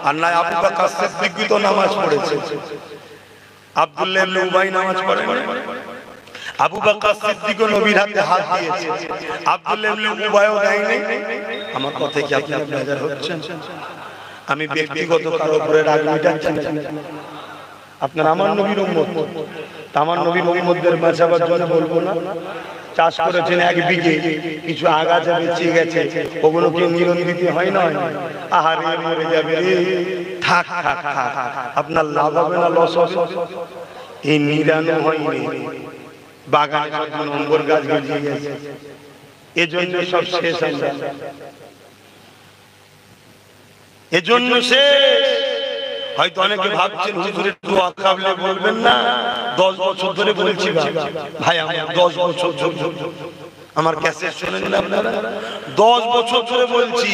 আর না আবু বকর সিদ্দিক তো নামাজ পড়েছে, আব্দুল্লাহ ইবনে উবাই নামাজ পড়েন। আবু বকর সিদ্দিক নবীর হাতে হাত দিয়েছে, আব্দুল্লাহ ইবনে উবাইও দেয়নি। আমার কথা কি আপনি বেজার হচ্ছেন? আমি ব্যক্তিগত কারো উপরে রাগ মিটাচ্ছি না। আপনার আমার নবীর উম্মত, আমার নবীর উম্মতদের বাঁচাবার জন্য বলবো না। চাষ করেছেন 1 বিঘে, কিছু আগাছা বেঁচে গেছে, ওগুলো কি নিরন দিতে হয় না? আহারে মরে যাবে রে, থাক থাক থাক, আপনার লাভ হবে না লস হবে? এই নিরানো হয়নি, বাগানে সব নম্বর গাছ গজিয়ে গেছে, এজন্য সব শেষ। আমরা এজন্য শেষ। হয়তো অনেকে ভাবছেন হুজুরের দোয়া কাবলে বলবেন না। 10 বছর ধরে বলছি ভাই, আমার 10 বছর আমার ক্যাসেট শুনেন না আপনারা? 10 বছর ধরে বলছি,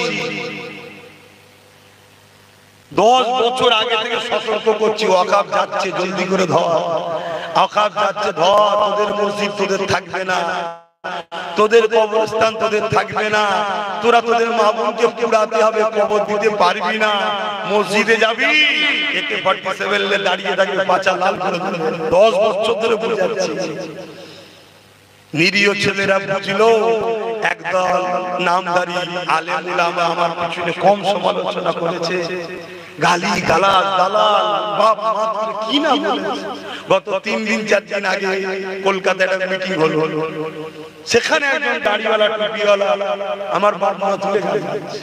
10 বছর আগে থেকে সতর্ক করছি, ওয়াকাফ যাচ্ছে, জলদি করে ধর, ওয়াকাফ যাচ্ছে ধর, তোদের মসজিদ তোদের থাকবে না, তোদের কবরস্থান তোদের থাকবে না, তোরা তোদের মাহবুবকে পুরাতে হবে, কবর দিতে পারবি না, মসজিদে যাবি AK-47 দাঁড়িয়ে দাঁড়িয়ে পাছা লাল করে দেবে। 10 বছর ধরে বুঝাচ্ছি। নিরীহ ছেলেরা বুঝলো, একদল নামধারী আলেম উলামা আমার পিছনে কম সমালোচনা করেছে, গালি গালাজ দালাল বাপ মা কি না বলেছে। গত 3 দিন 4 দিন আগে কলকাতায় একটা মিটিং হলো, সেখানে একজন দাড়িওয়ালা টুপিওয়ালা আমার বাপ মা তুলে গালি দিচ্ছে,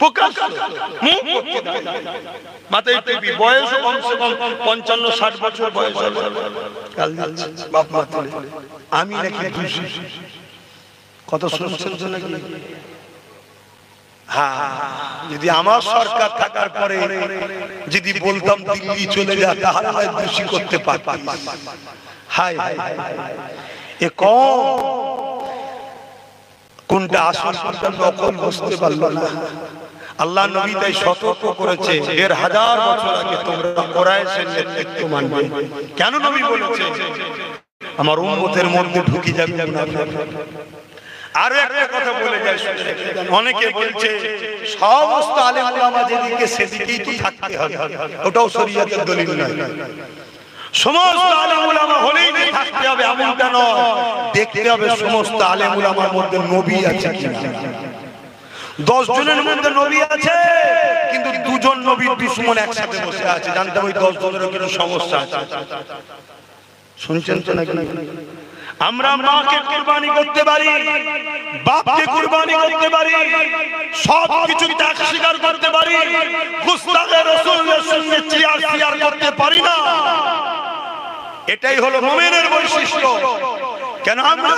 প্রকাশ মাথায় টুপি, বয়স কমসে কম 55-60 বছর বয়স, গালি দিচ্ছে বাপ মা তুলে। আমি নাকি দোষী? কত শুনছেন তো নাকি? যদি আমার সরকার থাকার পরে যদি বলতাম দিল্লি চলে যা, তাহলে দোষী করতে পারতাম। হায় এ কোনটা আসল কোনটা নকল বুঝতে পারলো না। আল্লাহ নবী তাই সতর্ক করেছে, 1500 বছর আগে তোমরা কুরাইশের নেতৃত্ব মানবে। কেন নবী বলেছে? আমার উম্মতের মধ্যে ঢুকে যাবে মুনাফিক। আরো একটা কথা বলে যায়, অনেকে বলছে সমস্ত আলেম ওলামা যেদিকে সেদিকেই তো থাকতে হবে, ওটাও শরীয়তের দলিল নয়। সমস্ত আলেম ওলামা হলেই যে থাকতে হবে এমনটা নয়, দেখতে হবে সমস্ত আলেম ওলামার মধ্যে নবী আছে কিনা। 10 জনের মধ্যে নবী আছে, কিন্তু 2 জন নবীর দুশমন একসাথে বসে আছে, জানতে ওই 10 জনের কোনো সমস্যা আছে। শুনছেন তো নাকি? আমরা মাকে কুরবানি করতে পারি, বাপকে কুরবানি করতে পারি, সব কিছু ত্যাগ স্বীকার করতে পারি, গুস্তাখে রাসূলের সঙ্গে চিয়ার করতে পারি না। এটাই হলো মুমিনের বৈশিষ্ট্য। কেন আমরা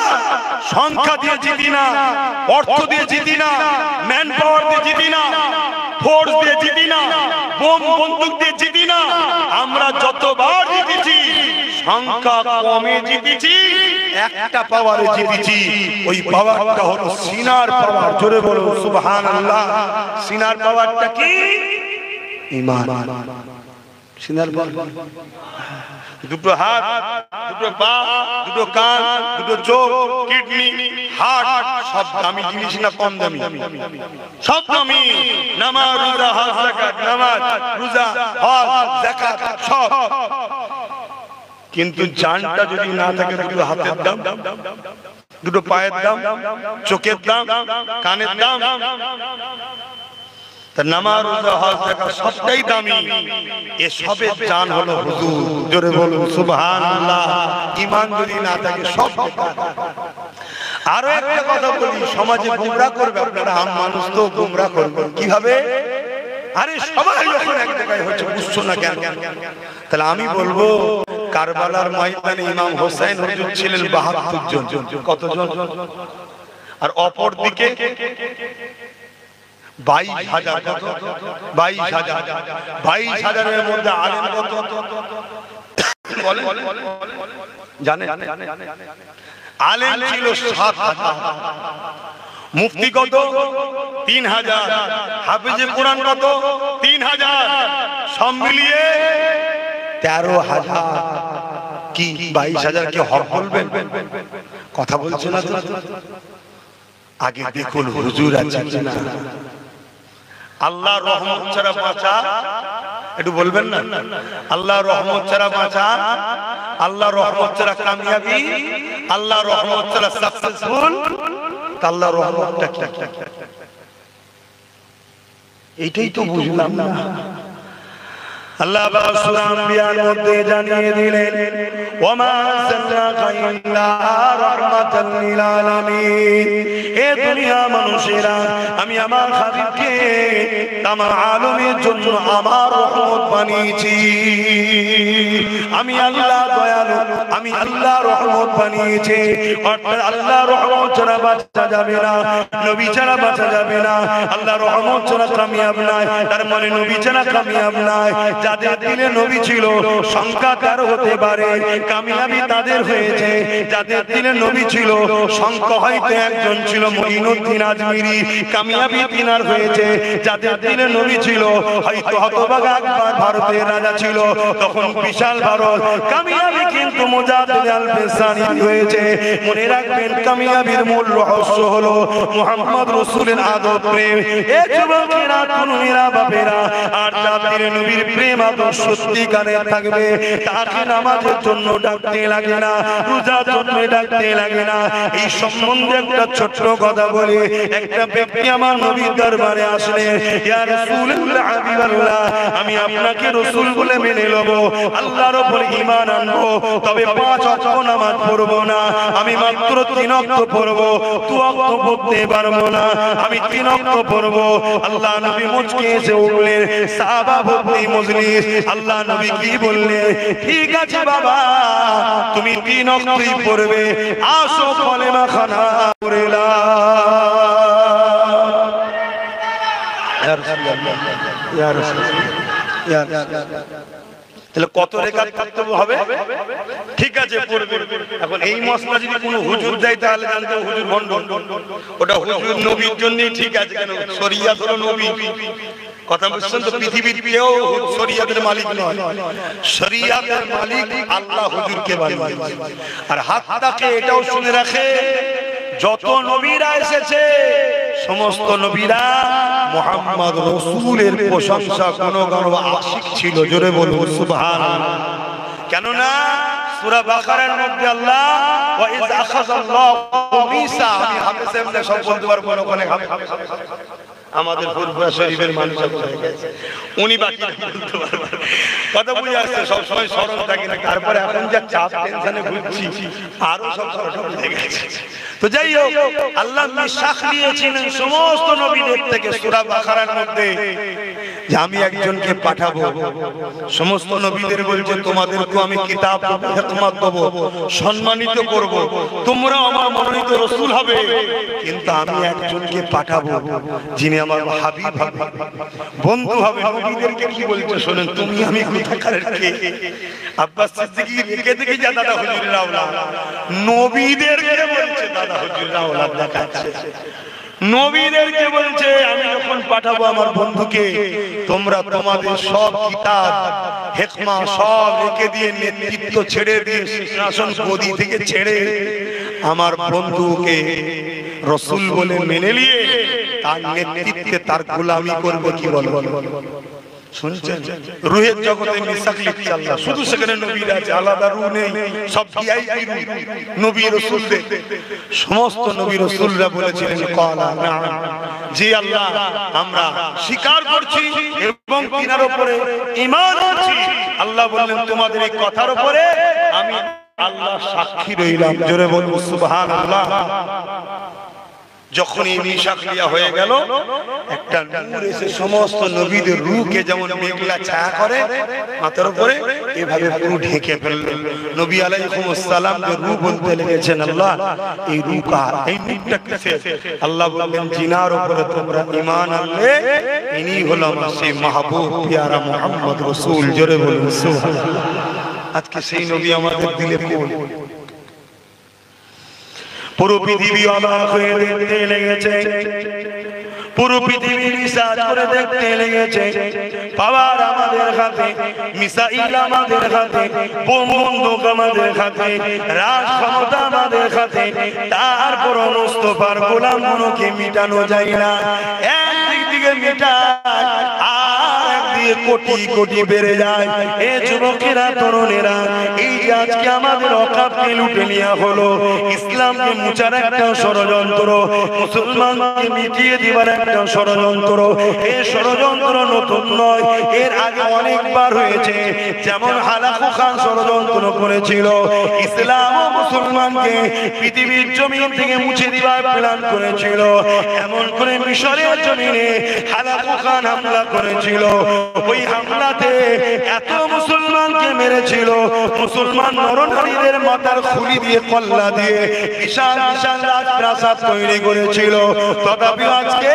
সংখ্যা দিয়ে জিতি না, অর্থ দিয়ে জিতি না, ম্যান পাওয়ার দিয়ে জিতি না, ফোর্স দিয়ে জিতি না, বোম বন্দুক দিয়ে জিতি না। আমরা যতবার জিতেছি সংখ্যা কমে জিতেছি, একটা পাওয়ারে জিতেছি। ওই পাওয়ারটা হলো সিনার পাওয়ার। জোরে বলুন সুবহানাল্লাহ। সিনার পাওয়ারটা কি? ঈমান। সিনার পাওয়ার দুটো হাত, দুটো পা, দুটো কান, দুটো চোখ, কিডনি, হার্ট, সব দামি জিনিস না কম দামি? সব দামি। নামাজ, রোজা, হজ, যাকাত, নামাজ, রোজা, হজ, যাকাত সব। কিন্তু জানটা যদি না থাকে, দুটো হাতের দাম, দুটো পায়ের দাম, চোখের দাম, কানের দাম, নামাজ, রোজা, হজ, যাকাত সবটাই দামি। এসবের জান হলো হুজুর। জোরে বলুন সুবহানাল্লাহ। ঈমান যদি না থাকে সব বেকার। আরো একটা কথা বলি, সমাজে গোমরাহ করবে আপনারা, আম মানুষ তো গোমরাহ করবে কিভাবে? আরে সবাই যখন এক জায়গায় হচ্ছে, বুঝছো না কেন? তাহলে আমি বলবো কারবালার ময়দানে ইমাম হোসেন হুজুর ছিলেন ৭২ জন। কতজন? আর অপর দিকে ২২,০০০। কত? ২২,০০০। ২২,০০০-এর মধ্যে আলেম কত বলেন? জানেন? আলেম ছিল ৭,০০০। মুফতি কত? ৩,০০০। হাফিজে কোরআন কত? ৩,০০০। সব মিলিয়ে ১৩,০০০। কি ২২,০০০ কি হক বলবেন? কথা বলছেন না তো? আগে দেখুন হুজুর আছে কিনা। আল্লাহ রহমত ছাড়া বাঁচা, একটু বলবেন না? আল্লাহ রহমত ছাড়া বাঁচা, আল্লাহ রহমত ছাড়া কামিয়াবি, আল্লাহ রহমত ছাড়া সাকসেসফুল। আল্লাহ রহমতটা কি? এইটাই তো বুঝলাম না। আল্লাহ সূরা আম্বিয়ার মধ্যে জানিয়ে দিলেন, ওয়ামা আরসালনাকা ইল্লা রাহমাতাল লিল আলামিন। এ দুনিয়া মানুষেরা, আমি আমার হাবিবকে তামাম আলমের জন্য আমার রহমত বানিয়েছি। আমি আল্লাহ দয়ালু, আমি আল্লাহ রহমত বানিয়েছি। অর্থাৎ আল্লাহ রহমত ছাড়া বাঁচা যাবে না, নবী ছাড়া বাঁচা যাবে না। আল্লাহ রহমত ছাড়া কামিয়াব নাই, তার মানে নবী ছাড়া কামিয়াব নাই। যাদের দিলে নবী ছিল সংখ্যা ১৩ হতে পারে, কামিয়াবি তাদের হয়েছে। যাদের দিলে নবী ছিল সংখ্যা হয়তো একজন ছিল, মঈনুদ্দিন আজমিরি, কামিয়াবি তিনার হয়েছে। যাদের দিলে নবী ছিল হয়তো হতভাগা আকবর ভারতের রাজা ছিল, তখন বিশাল ভারত, কামিয়াবি কিন্তু মুজাদ্দিদ আল-ফিসানি হয়েছে। মনে রাখবেন, কামিয়াবির মূল রহস্য হলো মুহাম্মদ রাসূলের আদব প্রেম। এ যুবকেরা, তরুণীরা, বাপেরা, আর যাদের নবীর প্রেম আদর্শ সত্যিকারের থাকবে, তাকে নামাজের জন্য ডাকতে লাগে না, রোজার জন্য ডাকতে লাগে না। এই সম্বন্ধে একটা ছোট্ট কথা বলি। একটা ব্যক্তি আমার নবীর দরবারে আসলে, ইয়া রাসূলুল্লাহ, হাবিবাল্লাহ, আমি আপনাকে রাসূল বলে মেনে নেব, আল্লাহর উপর ঈমান আনবো, তবে ৫ ওয়াক্ত নামাজ পড়বো না, আমি মাত্র ৩ ওয়াক্ত পড়বো, ২ ওয়াক্ত পড়তে পারবো না, আমি ৩ ওয়াক্ত পড়বো। আল্লাহ নবী মুচকে এসে উঠলেন, সাহাবা ভর্তি মজলিস। আল্লাহ নবী কি বললেন? ঠিক আছে বাবা, তুমি ৩ ওয়াক্তই পড়বে, আসো কলেমা খানা পড়ে তাহলে কত রেখাত থাকতে হবে? ঠিক আছে পড়বে। এখন এই মশলা যদি কোনো হুজুর দেয় তাহলে জানতে হুজুর ভণ্ড। ওটা হুজুর নবীর জন্যই ঠিক আছে। কেন? শরিয়াত হলো নবী। কথা বুঝছেন তো? পৃথিবীর কেউ শরিয়াতের মালিক নয়, শরিয়াতের মালিক আল্লাহ হুজুরকে বানিয়েছে। আর হাত্তাকে এটাও শুনে রাখে, যত নবীরা এসেছে সমস্ত নবীরা মুহাম্মদ রাসূলের প্রশংসা গুণগান আশিক ছিল। জোরে বলুন সুবহানাল্লাহ। কেননা সূরা বাকারার মধ্যে আল্লাহ, ওয়া ইয আখাযাল্লাহু মিসা, আমি হাফেজ সাহেবদের সব বলতে পারবো না, ওখানে আমাদের ফুরফুরা শরীফের মানুষ হয়ে গেছে, উনি বাকি বলতে পারবেন। কথা বুঝে আসছে, সব সময় স্মরণ থাকে না। তারপরে এখন যা চাপ টেনশনে ঘুরছি, আরো সব স্মরণ হয়ে গেছে। তো যাই হোক, আল্লাহ মিসাক দিয়েছিলেন সমস্ত নবীদের থেকে। সূরা বাকারার মধ্যে যে আমি একজনকে পাঠাবো, সমস্ত নবীদের বলছে তোমাদেরকে আমি কিতাব হিকমত দেব, সম্মানিত করব, তোমরা আমার মনোনীত রাসূল হবে, কিন্তু আমি একজনকে পাঠাবো যিনি আমার হাবিব হবে, বন্ধু হবে। নবীদেরকে কি বলছে শোনেন, তুমি আমি কোথাকারের কে? আব্বাস সিদ্দিকী লিখে দেখে যা দাদা হুজুরের আওলাদ, নবীদেরকে বলছে দাদা হুজুরের আওলাদ দেখাচ্ছে। নবীদেরকে বলছে আমি যখন পাঠাবো আমার বন্ধুকে, তোমরা তোমাদের সব কিতাব হিকমা সব রেখে দিয়ে, নেতৃত্ব ছেড়ে দিয়ে, শাসন গদি থেকে ছেড়ে আমার বন্ধুকে রাসূল বলে মেনে নিয়ে তার নেতৃত্বে তার গোলামি করবে। কি বলবো শুনছেন? রূহের জগতে মিসাক লিখছে আল্লাহ, শুধু সেখানে নবীরা আছে, আলাদা রূহ নেই, সব ভিআইপি নবী রাসূলদের। সমস্ত নবী রাসূলরা বলেছিলেন ক্বালা নাআম, জি আল্লাহ আমরা স্বীকার করছি এবং তিনার উপরে ঈমান আনছি। আল্লাহ বললেন তোমাদের এই কথার উপরে আমি আল্লাহ সাক্ষী রইলাম। জোরে বলুন সুবহানাল্লাহ। যখন এই মিশাক লিয়া হয়ে গেল, একটা নূর এসে সমস্ত নবীদের রূহকে যেমন মেঘলা ছায়া করে মাথার উপরে, এভাবে পুরো ঢেকে ফেলল। নবী আলাইহিস সালাম যে রূহ বলতে লেগেছেন আল্লাহ এই রূহ কার, এই রূহটা কিসের? আল্লাহ বললেন জিনার উপরে তোমরা ঈমান আনলে ইনি হলো আমার সেই মাহবুব প্যারা মুহাম্মদ রাসূল। জোরে বলুন সুবহানাল্লাহ। আজকে সেই নবী আমাদের দিলে কোন? পুরো পৃথিবী অবাক হয়ে দেখতে লেগেছে, পুরো পৃথিবী রিসার্চ করে দেখতে লেগেছে। পাওয়ার আমাদের হাতে, মিসাইল আমাদের হাতে, বোম বন্দুক আমাদের হাতে, রাজ ক্ষমতা আমাদের হাতে, তারপর মুস্তাফার গোলামগুলোকে মিটানো যায় না। একদিক থেকে মিটায় আর একদিকে কোটি কোটি বেড়ে যায়। এ যুবকেরা, তরুণেরা, এই যে আজকে আমাদের অকাপকে লুটে নেওয়া হলো, ইসলামকে মুছার একটা ষড়যন্ত্র, মুসলমানকে মিটিয়ে দিবার একটা ষড়যন্ত্র। এই ষড়যন্ত্র নতুন নয়, এর আগে অনেকবার হয়েছে। যেমন হালাকু খান ষড়যন্ত্র করেছিল, ইসলাম ও মুসলমানকে পৃথিবীর জমিন থেকে মুছে দিবার প্ল্যান করেছিল। এমন করে মিশরের জমিনে হালাকু খান হামলা করেছিল। ওই হামলাতে এত মুসলমানকে মেরেছিল, মুসলমান নরনারীদের মাথার খুলি দিয়ে কল্লা দিয়ে বিশাল বিশাল রাজপ্রাসাদ তৈরি করেছিল। তথাপি আজকে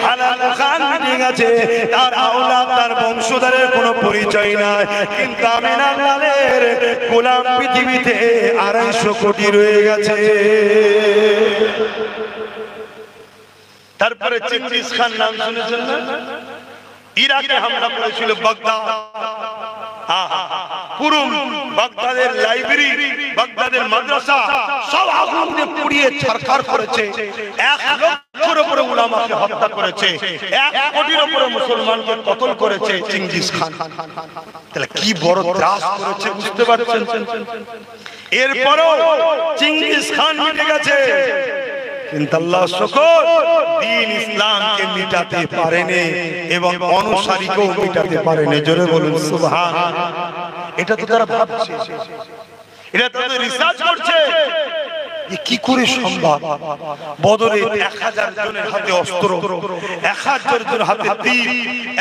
হালাকু খান মিটে গেছে, তার আওলাদ তার বংশধরের কোনো পরিচয় নাই। কিন্তু আমিনার লালের গোলাম পৃথিবীতে 250 কোটি রয়ে গেছে। তারপরে চেঙ্গিস খান নাম শুনেছেন না? ইরাকে হামলা করেছিল বাগদাদ, পুরো বাগদাদের লাইব্রেরি, বাগদাদের মাদ্রাসা সব আগুন দিয়ে পুড়িয়ে ছারখার করেছে। 1 লক্ষের উপরে উলামাকে হত্যা করেছে, 1 কোটির উপরে মুসলমানকে কতল করেছে চেঙ্গিস খান। তাহলে কি বড় ত্রাস করেছে বুঝতে পারছেন? এরপরও চেঙ্গিস খান মিটে গেছে, কিন্তু আল্লাহ শুকর দ্বীন ইসলামকে মিটাতে পারেনি এবং অনুসারীকেও মিটাতে পারেনি। জোরে বলুন সুবহানাল্লাহ। এটা তো তারা ভাবছে, এটা তাদের রিসার্চ করছে যে কি করে সম্ভব। বদরে 1000 জনের হাতে অস্ত্র, 1000 জনের হাতে তীর,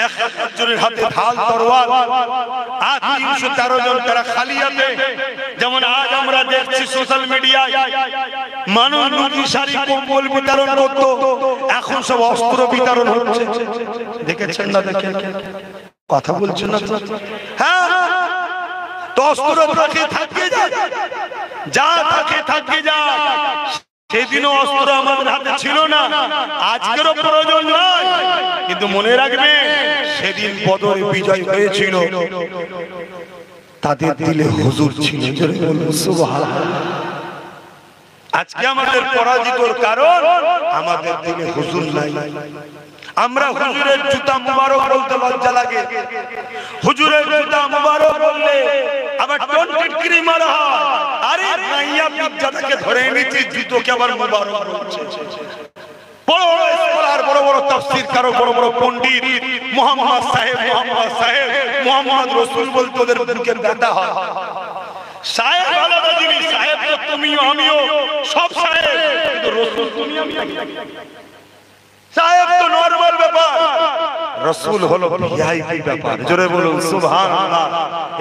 1000 জনের হাতে ঢাল তরোয়াল, আর 313 জন তারা খালি হাতে। যেমন আজ আমরা দেখছি সোশ্যাল মিডিয়ায় মানুষ লুঙ্গি শাড়ি কম্বল বিতরণ করতো, এখন সব অস্ত্র বিতরণ হচ্ছে। দেখেছেন না? দেখেন, কথা বলছেন না? হ্যাঁ, তো অস্ত্র থাকে থাকে যায়, যা থাকে থাকে যায়। সেদিনও অস্ত্র আমাদের হাতে ছিল না, আজকেরও প্রয়োজন নয়। কিন্তু মনে রাখবে, সেদিন বদরে বিজয় হয়েছিল, তাদের দিলে হুজুর ছিল। সুবহানাল্লাহ। আজকে আমাদের পরাজিতর কারণ আমাদের দিলে হুজুর নাই। আমরা হুজুরের জুতা মুবারক বলতে লজ্জা লাগে। হুজুরের জুতা মুবারক বললে আবার টিটকিরি মারা হয়। আরে মাইয়া পিজ্জাটাকে ধরে নিচ্ছি, জুতোকে আবার মুবারক বলছে। বড় বড় স্কলার, বড় বড় তাফসীরকার, বড় বড় পণ্ডিত মুহাম্মদ সাহেব, মুহাম্মদ সাহেব, মুহাম্মদ রাসূল বলতে ওদের বুকের ব্যথা হয়। সাহেব আলাদা জিনিস, সাহেব তো তুমিও আমিও সব সাহেব, কিন্তু রাসূল তুমি আমি। সাহেব তো নরমাল ব্যাপার, রাসূল হলো ভিআইপি ব্যাপার। জোরে বলুন সুবহানাল্লাহ।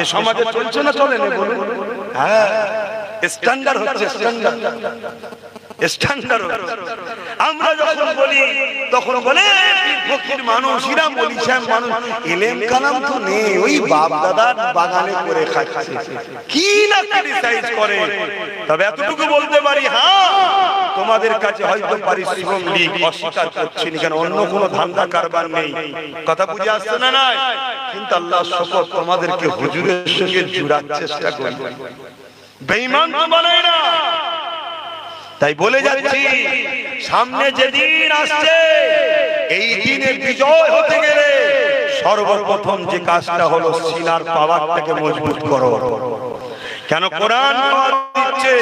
এই সমাজে চলছে না চলে না বলুন? হ্যাঁ, স্ট্যান্ডার্ড হচ্ছে, স্ট্যান্ডার্ড। আমরা যখন বলি তখন বলে ফকির মানুষ, ইরাম বলি শ্যাম মানুষ, ইলম কালাম তো নেই, ওই বাপ দাদার বাগানে করে খাচ্ছে, কি না ক্রিটিসাইজ করে। তবে এতটুকু বলতে পারি, হ্যাঁ তোমাদের কাছে হয়তো পারিশ্রম লিখ অস্বীকার করছি না, কেন অন্য কোনো ধান্দা কারবার নেই, কথা বুঝে আসছে না? না, কিন্তু আল্লাহ শপথ তোমাদেরকে হুজুরের সঙ্গে জুড়ার চেষ্টা করি, বেঈমান তো বানাই না। তাই বলে যাচ্ছি, সামনে যেদিন আসছে, এই দিনে বিজয় হতে গেলে সর্বপ্রথম যে কাজটা হলো সিনার পাওয়ারটাকে মজবুত করো। কেন কোরআন দিচ্ছে,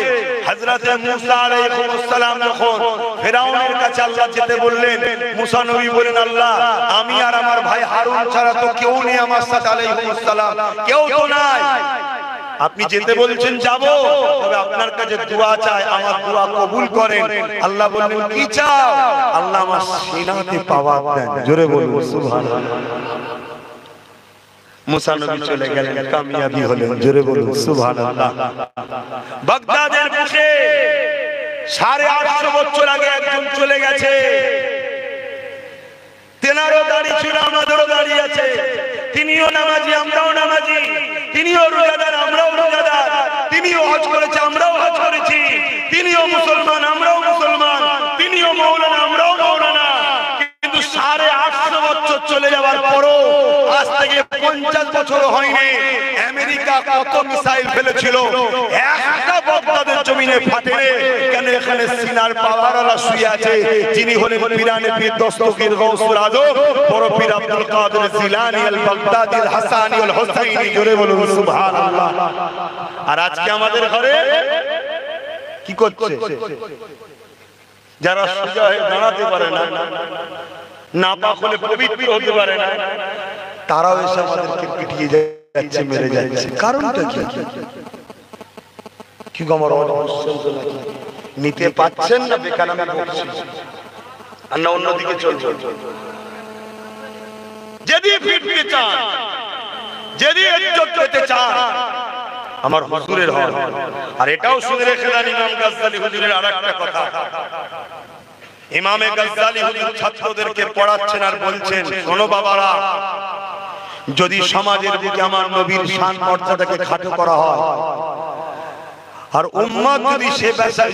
হযরত মুসা আলাইহিস সালাম যখন ফিরাউনের কাছে আল্লাহ যেতে বললেন, মুসা নবী বলেন, আল্লাহ আমি আর আমার ভাই হারুন ছাড়া তো কেউ নেই আমার সাথে, আলাইহিস সালাম কেউ তো নাই, আপনি যেতে বলছেন যাব, তবে আপনার কাছে দোয়া চাই, আমার দোয়া কবুল করেন। আল্লাহ বললেন কি চাও? আল্লাহ আমার সিনাতে পাওয়ার দেন। জোরে বলুন সুবহানাল্লাহ। মুসা নবী চলে গেলেন, কামিয়াবি হলেন। জোরে বলুন সুবহানাল্লাহ। বাগদাদের বুকে 850 বছর আগে একজন চলে গেছে, তেনারও দাড়ি ছিল, আমাদেরও দাড়ি আছে, তিনিও নামাজি আমরাও নামাজি, তিনিও রোজাদার আমরাও রোজাদার, তিনিও হজ করেছে আমরাও হজ করেছি, তিনিও মুসলমান আমরাও মুসলমান, তিনিও মাওলানা আমরাও মাওলানা। কিন্তু 850 বছর চলে যাওয়ার পরও আজ থেকে 50 বছর হয়নি, আমেরিকা কত মিসাইল ফেলেছিল, একটা বাগদাদের জমিনে ফাটেনি কেন? এখানে সিনার পাওয়ারওয়ালা শুয়ে আছে, যিনি হলেন পীরানে পীর দস্তগীর গৌসুল আজম বড় পীর আব্দুল কাদের জিলানী আল বাগদাদি আল হাসানী আল হুসাইনি। জোরে বলুন সুবহানাল্লাহ। আর আজকে আমাদের ঘরে কি করছে? যারা সোজা হয়ে দাঁড়াতে পারে না, নাপাক হলে পবিত্র হতে পারে না, তারাও এসে আমাদেরকে পিটিয়ে যাচ্ছে, মেরে যাচ্ছে। কারণটা কি? কি গমর নিতে পাচ্ছেন না, বেকানামে বকছি আর না অন্যদিকে চলছে। যদি ফিরতে চান, যদি ইজ্জত পেতে চান, আমার হুজুরের হন। আর এটাও শুনে রেখে দেন, ইমাম গাজ্জালী হুজুরের আরেকটা কথা। ইমামে গাজ্জালী হুজুর ছাত্রদেরকে পড়াচ্ছেন আর বলছেন, শোনো বাবারা, যদি সমাজের বুকে আমার নবীর শান মর্যাদাকে খাটো করা হয়, আর উম্মত যদি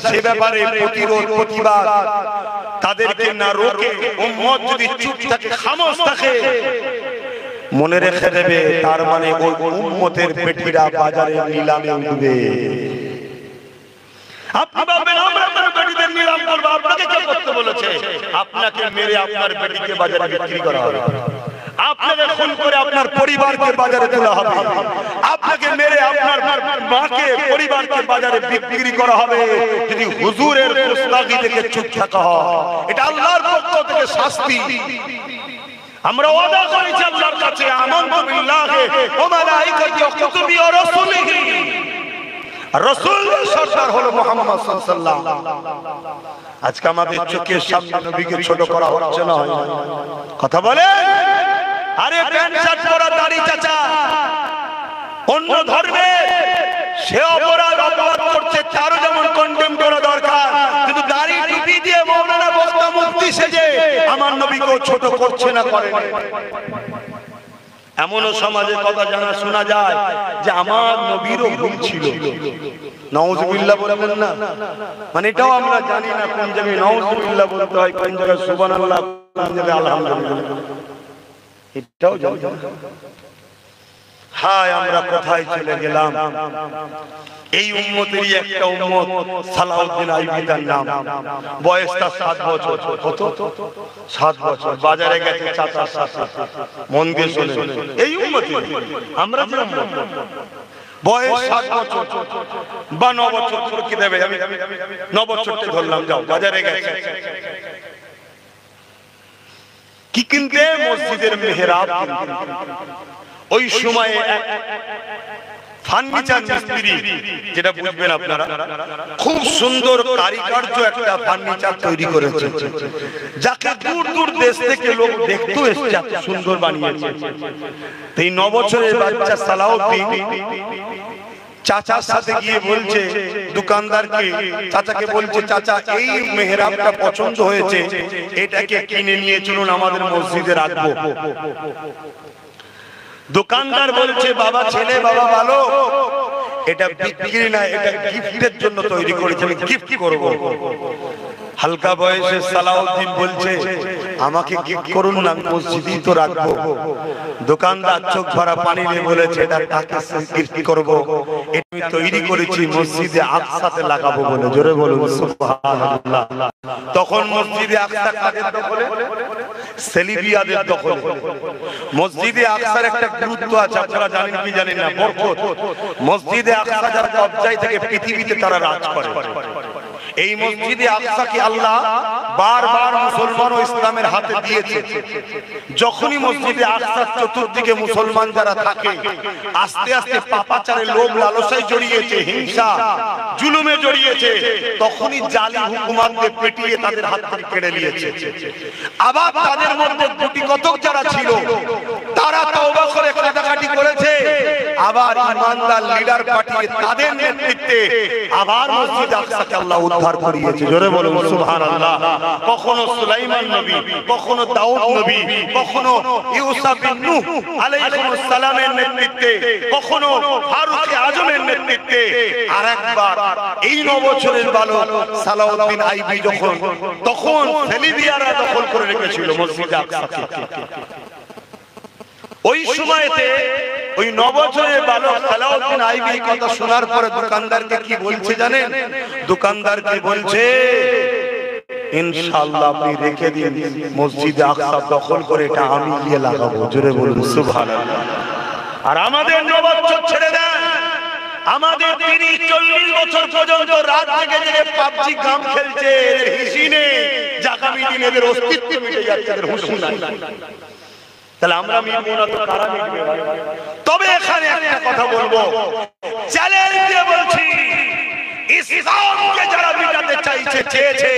সে ব্যাপারে প্রতিরোধ প্রতিবাদ তাদেরকে না রোকে, উম্মত যদি চুপ থাকে, খামোশ থাকে, মনে রেখে দেবে তার মানে ওই উম্মতের পেটিরা বাজারে নিলামে উঠবে। আপনি ভাববেন আমরা আপনার বেটিদের নিলাম করব, আপনাকে কে করতে বলেছে? আপনাকে মেরে আপনার বেটিকে বাজারে বিক্রি করা হবে, আপনাকে খুন করে আপনার পরিবারকে বাজারে তোলা হবে, আপনাকে মেরে আপনার মাকে পরিবারকে বাজারে বিক্রি করা হবে যদি হুজুরের গোস্তাখি দেখে চুপ থাকা হয়। এটা আল্লাহর পক্ষ থেকে শাস্তি। আমরা ওয়াদা করেছি আল্লাহর কাছে, আমানতু বিল্লাহি ওয়া মালাইকাতিহি ওয়া কুতুবিহি ওয়া রাসূলিহি। রাসূল সরদার হলো মুহাম্মদ সাল্লাল্লাহু আলাইহি ওয়াসাল্লাম। আজকে আমাদের চোখের সামনে নবীকে ছোট করা হচ্ছে না, কথা বলে। আরে প্যান্ট শার্ট পরা দাড়ি চাচা অন্য ধর্মে, সে অপরাধ করছে, তারও যেমন কন্ডেম করা দরকার, কিন্তু দাড়ি টুপি দিয়ে মাওলানা বক্তা মুফতি সেজে আমার নবীকেও ছোট করছে না, করে। এমনও সমাজে কথা জানা শোনা যায় যে আমার নবীরও ভুল ছিল, নাউজুবিল্লাহ বলবেন না, মানে এটাও আমরা জানি না কোন জায়গায় নাউজুবিল্লাহ বলতে হয়, কোন জায়গায় সুবহানাল্লাহ, কোন জায়গায় আলহামদুলিল্লাহ, এটাও জানি। হায় আমরা কোথায় চলে গেলাম। এই উম্মতেরই একটা উম্মত সালাউদ্দিন আইয়ুবী তার নাম, বয়সটা 7 বছর, কত 7 বছর, বাজারে গেছে চাচার সাথে, মন দিয়ে শুনে, এই উম্মতই আমরা যে উম্মত, বয়স 7 বছর বা 9 বছর, কি দেবে, আমি 9 বছরটা ধরলাম, যাও বাজারে গেছে কি কিনতে, মসজিদের মেহরাব কিনতে। ওই সময়ে ফার্নিচার মিস্ত্রি, যেটা বুঝবেন আপনারা, খুব সুন্দর কারিকার্য একটা ফার্নিচার তৈরি করেছে, যাকে দূর দূর দেশ থেকে লোক দেখতে এসেছে, এত সুন্দর বানিয়েছে। এই 9 বছরের বাচ্চা সালাউদ্দিন চাচার সাথে গিয়ে বলছে দোকানদারকে, চাচাকে বলছে, চাচা এই মেহরাবটা পছন্দ হয়েছে, এটাকে কিনে নিয়ে চলুন আমাদের মসজিদে রাখবো। দোকানদার বলছে, বাবা ছেলে, বাবা ভালো, এটা বিক্রি না, এটা গিফটের জন্য তৈরি করেছে, আমি গিফট করব। হালকা বয়সে সালাউদ্দিন বলছে, আমাকে গিফট করুন না, মসজিদেই তো রাখবো। দোকানদার চোখ ভরা পানি নিয়ে বলেছে, এটা কাকে গিফট করব, এটা আমি তৈরি করেছি মসজিদে আকসাতে লাগাবো বলে। জোরে বলুন সুবহানাল্লাহ। তখন মসজিদে আকসা কাদের দখলে? সেলিবিয়াদের দখলে। মসজিদে আকসার একটা গুরুত্ব আছে, আপনারা জানেন কি জানেন না, বরকত। মসজিদে আকসা যার কবজায় থেকে পৃথিবীতে তারা রাজ করে। এই মসজিদে আকসাকে আল্লাহ বারবার মুসলমান ও ইসলামের হাতে দিয়েছে। যখনই মসজিদে আকসার চতুর্দিকে মুসলমান যারা থাকে, আস্তে আস্তে পাপাচারে, লোভ লালসায় জড়িয়েছে, হিংসা জুলুমে জড়িয়েছে, তখনই জালি হুকুমাতকে পেটিয়ে তাদের হাত থেকে কেড়ে নিয়েছে। আবার তাদের মধ্যে গুটি কতক যারা ছিল, তারা তওবা করে কাটাকাটি করেছে, আবার ইমানদার লিডার পাঠিয়ে তাদের নেতৃত্বে আবার মসজিদ আকসাকে আল্লাহ উদ্ধার করিয়েছে। জোরে বলুন সুবহানাল্লাহ। কখনো সুলাইমান নবী, কখনো দাউদ নবী, কখনো ইউসুফ বিন নূহ আলাইহিস সালামের নেতৃত্বে, কখনো ফারুক আজমের নেতৃত্বে, আর একবার এই 9 বছরের বালক সালাউদ্দিন আইবি তখন সেলিবিয়ারা দখল করে রেখেছিল মসজিদ আকসাকে। ওই সময়তে ওই 9 বছরের বালক সালাউদ্দিন আইবি কথা শোনার পরে দোকানদারকে কি বলছে জানেন? দোকানদারকে বলছে, ইনশাআল্লাহ আপনি রেখে দিন, মসজিদে আকসা দখল করে এটা আমি গিয়ে লাগাবো। জোরে বলুন সুবহানাল্লাহ। আর আমাদের 9 বছর ছেড়ে দেন, আমাদের 30-40 বছর পর্যন্ত রাত জেগে জেগে পাবজি গেম খেলছে, এদের হিসি নেই, আগামী দিনে এদের অস্তিত্ব মিটে যাচ্ছে, এদের হুঁশ নাই। তাহলে আমরা মিটবো না তো কারা মিটবে? তবে এখানে একটা কথা বলবো, চ্যালেঞ্জ দিয়ে বলছি, ইসলামকে যারা মিটাতে চেয়েছে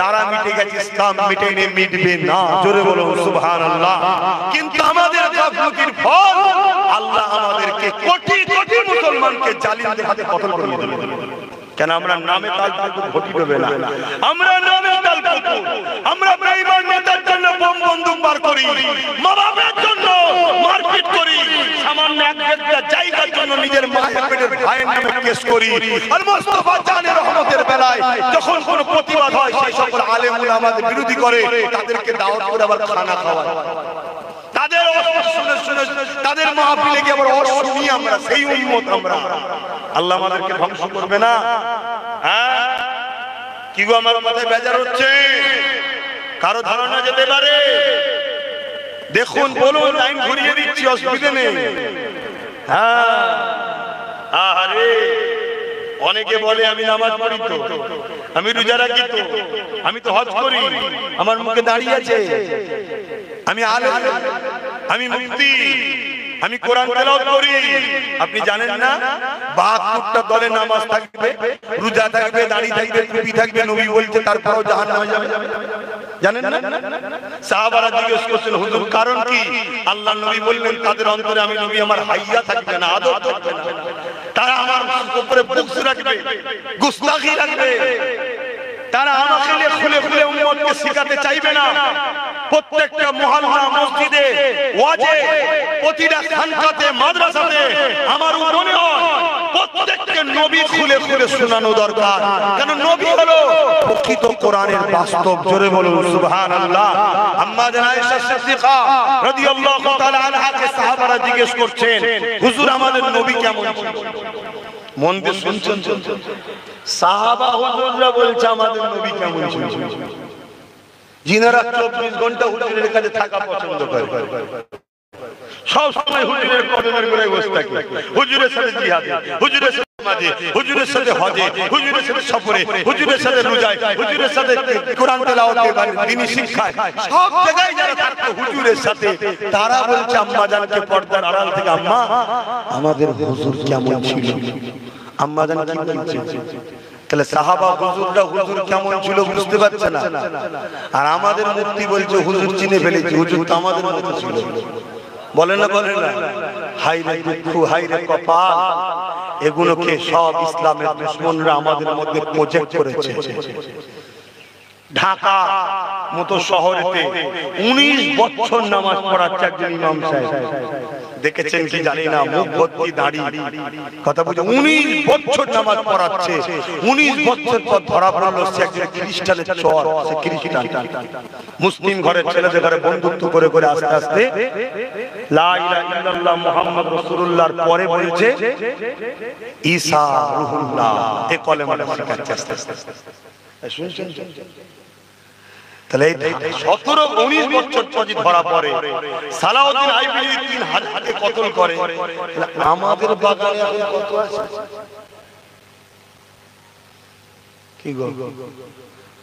তারা মিটে গেছে, ইসলাম মিটেনি, মিটবে না। জোরে বলুন সুবহানাল্লাহ। কিন্তু আমাদের গাফলতির ফল আল্লাহ আমাদেরকে কোটি কোটি মুসলমানকে জালিমদের হাতে কতল করিয়ে দেবে। কেন? আমরা নামে তাল ঘটি দেবে না, আমরা নামে তাল কুকুর, আমরা বেঈমান নেতার জন্য বোম বন্দুক বার করি, মা বাবার জন্য মারপিট করি, সামান্য একটা জায়গার জন্য নিজের মায়ের পেটের ভাইয়ের নামে কেস করি। আর মুস্তাফা জানের রহমতের বেলায় যখন কোনো প্রতিবাদ হয়, সেই সকল আলেম উলামাদের বিরোধী করে, তাদেরকে দাওয়াত করে আবার খানা খাওয়ায়, তাদের শুনে শুনে তাদের মাহফিলে গিয়ে আবার শুনি আমরা, সেই উম্মত আমরা। আল্লাহ আমাদেরকে ধ্বংস করবে না? হ্যাঁ, কি গো আমার মাথায় বেজার হচ্ছে? কারো ধারণা যেতে পারে? দেখুন, বলুন, লাইন ঘুরিয়ে দিচ্ছি, অসুবিধা নেই। হ্যাঁ, আরে অনেকে বলে আমি নামাজ পড়ি তো, আমি রোজা রাখি তো, আমি তো হজ করি, আমার মুখে দাঁড়িয়ে আছে, আমি আলেম, আমি মুফতি, আমি কোরআন তেলাওয়াত করি। আপনি জানেন না 72টা দলে নামাজ থাকবে, রোজা থাকবে, দাড়ি থাকবে, টুপি থাকবে, নবী বলছে তারপরেও জাহান্নামে যাবে? জানেন না? সাহাবারা জিজ্ঞেস করছেন, হুজুর কারণ কি? আল্লাহ নবী বললেন, তাদের অন্তরে আমি নবী আমার হাইয়া থাকবে না, আদব থাকবে না, তারা আমার উপরে বুকস রাখবে, গুস্তাখি রাখবে, তারা আমাকে নিয়ে খুলে খুলে উম্মতকে শিখাতে চাইবে না। প্রত্যেকটা মুহাল্লা, মসজিদে, ওয়াজে, প্রতিটা খানকাতে, মাদ্রাসাতে আমার মনে হয় প্রত্যেককে নবী খুলে খুলে শোনানো দরকার। কারণ নবী হলো প্রকৃত কোরআনের বাস্তব। জোরে বলুন সুবহানাল্লাহ। আম্মা জানা আয়েশা সিদ্দিকা রাদিয়াল্লাহু তাআলা আনহাকে সাহাবারা জিজ্ঞেস করছেন, হুজুর আমাদের নবী কেমন ছিল? মন দিয়ে শুনছেন? সাহাবা হুজুররা বলছে আমাদের নবী কেমন ছিল? যিনারা 24 ঘন্টা হুজুরের কাছে থাকা পছন্দ করে, সব সময় হুজুরের কদমের গোড়ায় বসে থাকে, হুজুরের সাথে জিহাদ, হুজুরের হুজুরের সাথে হজে, হুজুরের সাথে সফরে, হুজুরের সাথে রোজায়, হুজুরের সাথে কোরআন তেলাওয়াতে, দ্বীনি শিক্ষায়, সব জায়গায় যারা থাকতো হুজুরের সাথে, তারা বলছে আম্মা জানকে পর্দার আড়াল থেকে, আম্মা আমাদের হুজুর কেমন ছিল। আম্মা জান কি বলছে? তাহলে সাহাবা হুজুররা হুজুর কেমন ছিল বুঝতে পারছে না, আর আমাদের মুক্তি বলছে হুজুর চিনে ফেলেছি, হুজুর তো আমাদের মতো ছিল। বলে না বলে না? হাই রে দুঃখ, হাই রে কপাল, এগুলোকে সব ইসলামের দুশমনরা আমাদের মধ্যে প্রজেক্ট করেছে। ঢাকা মতো শহরেতে 19 বছর নামাজ পড়াচ্ছে একজন ইমাম সাহেব, দেখেছেন কি জানি না, মুখ ভর্তি দাড়ি, কথা বুঝে 19 বছর নামাজ পড়াচ্ছে। 19 বছর পর ধরা পড়লো সে একজন খ্রিস্টানের চর, সে খ্রিস্টান। মুসলিম ঘরের ছেলেদের ঘরে বন্ধুত্ব করে করে আস্তে আস্তে লা ইলাহা ইল্লাল্লাহ মুহাম্মদ রাসূলুল্লাহর পরে বলেছে ঈসা রূহুল্লাহ, এই কলেমাটা শিখাচ্ছে আস্তে আস্তে। শুনছেন? তাহলে 17-19 বছর পরে ধরা পড়ে, সালাউদ্দিন আইয়ুবী 3 হাতে কতল করে। আমাদের বাগানে এখন কত আছে? কি গো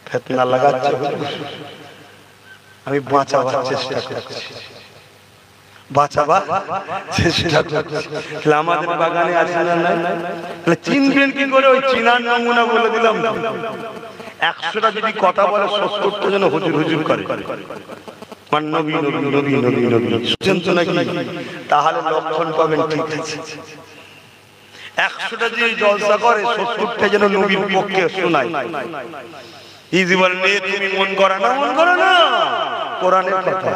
ফিতনা লাগাচ্ছে? আমি বাঁচাবার চেষ্টা করছি, বাঁচাবার চেষ্টা করছি। আমাদের বাগানে আছে না নাই? চিনবেন কি করে? ওই চিনার নমুনা বলে দিলাম। 100টা যদি কথা বলে 70টা যেন হুজুর হুজুর করে, নবী নবী নবী নবী নবী, শুনছেন তো নাকি? তাহলে লক্ষণ পাবেন, ঠিক আছে। 100টা যদি জলসা করে 70টা যেন নবীর পক্ষে শোনায়। এই জীবনে তুমি মন করা না, মন করা না, কোরআনের কথা।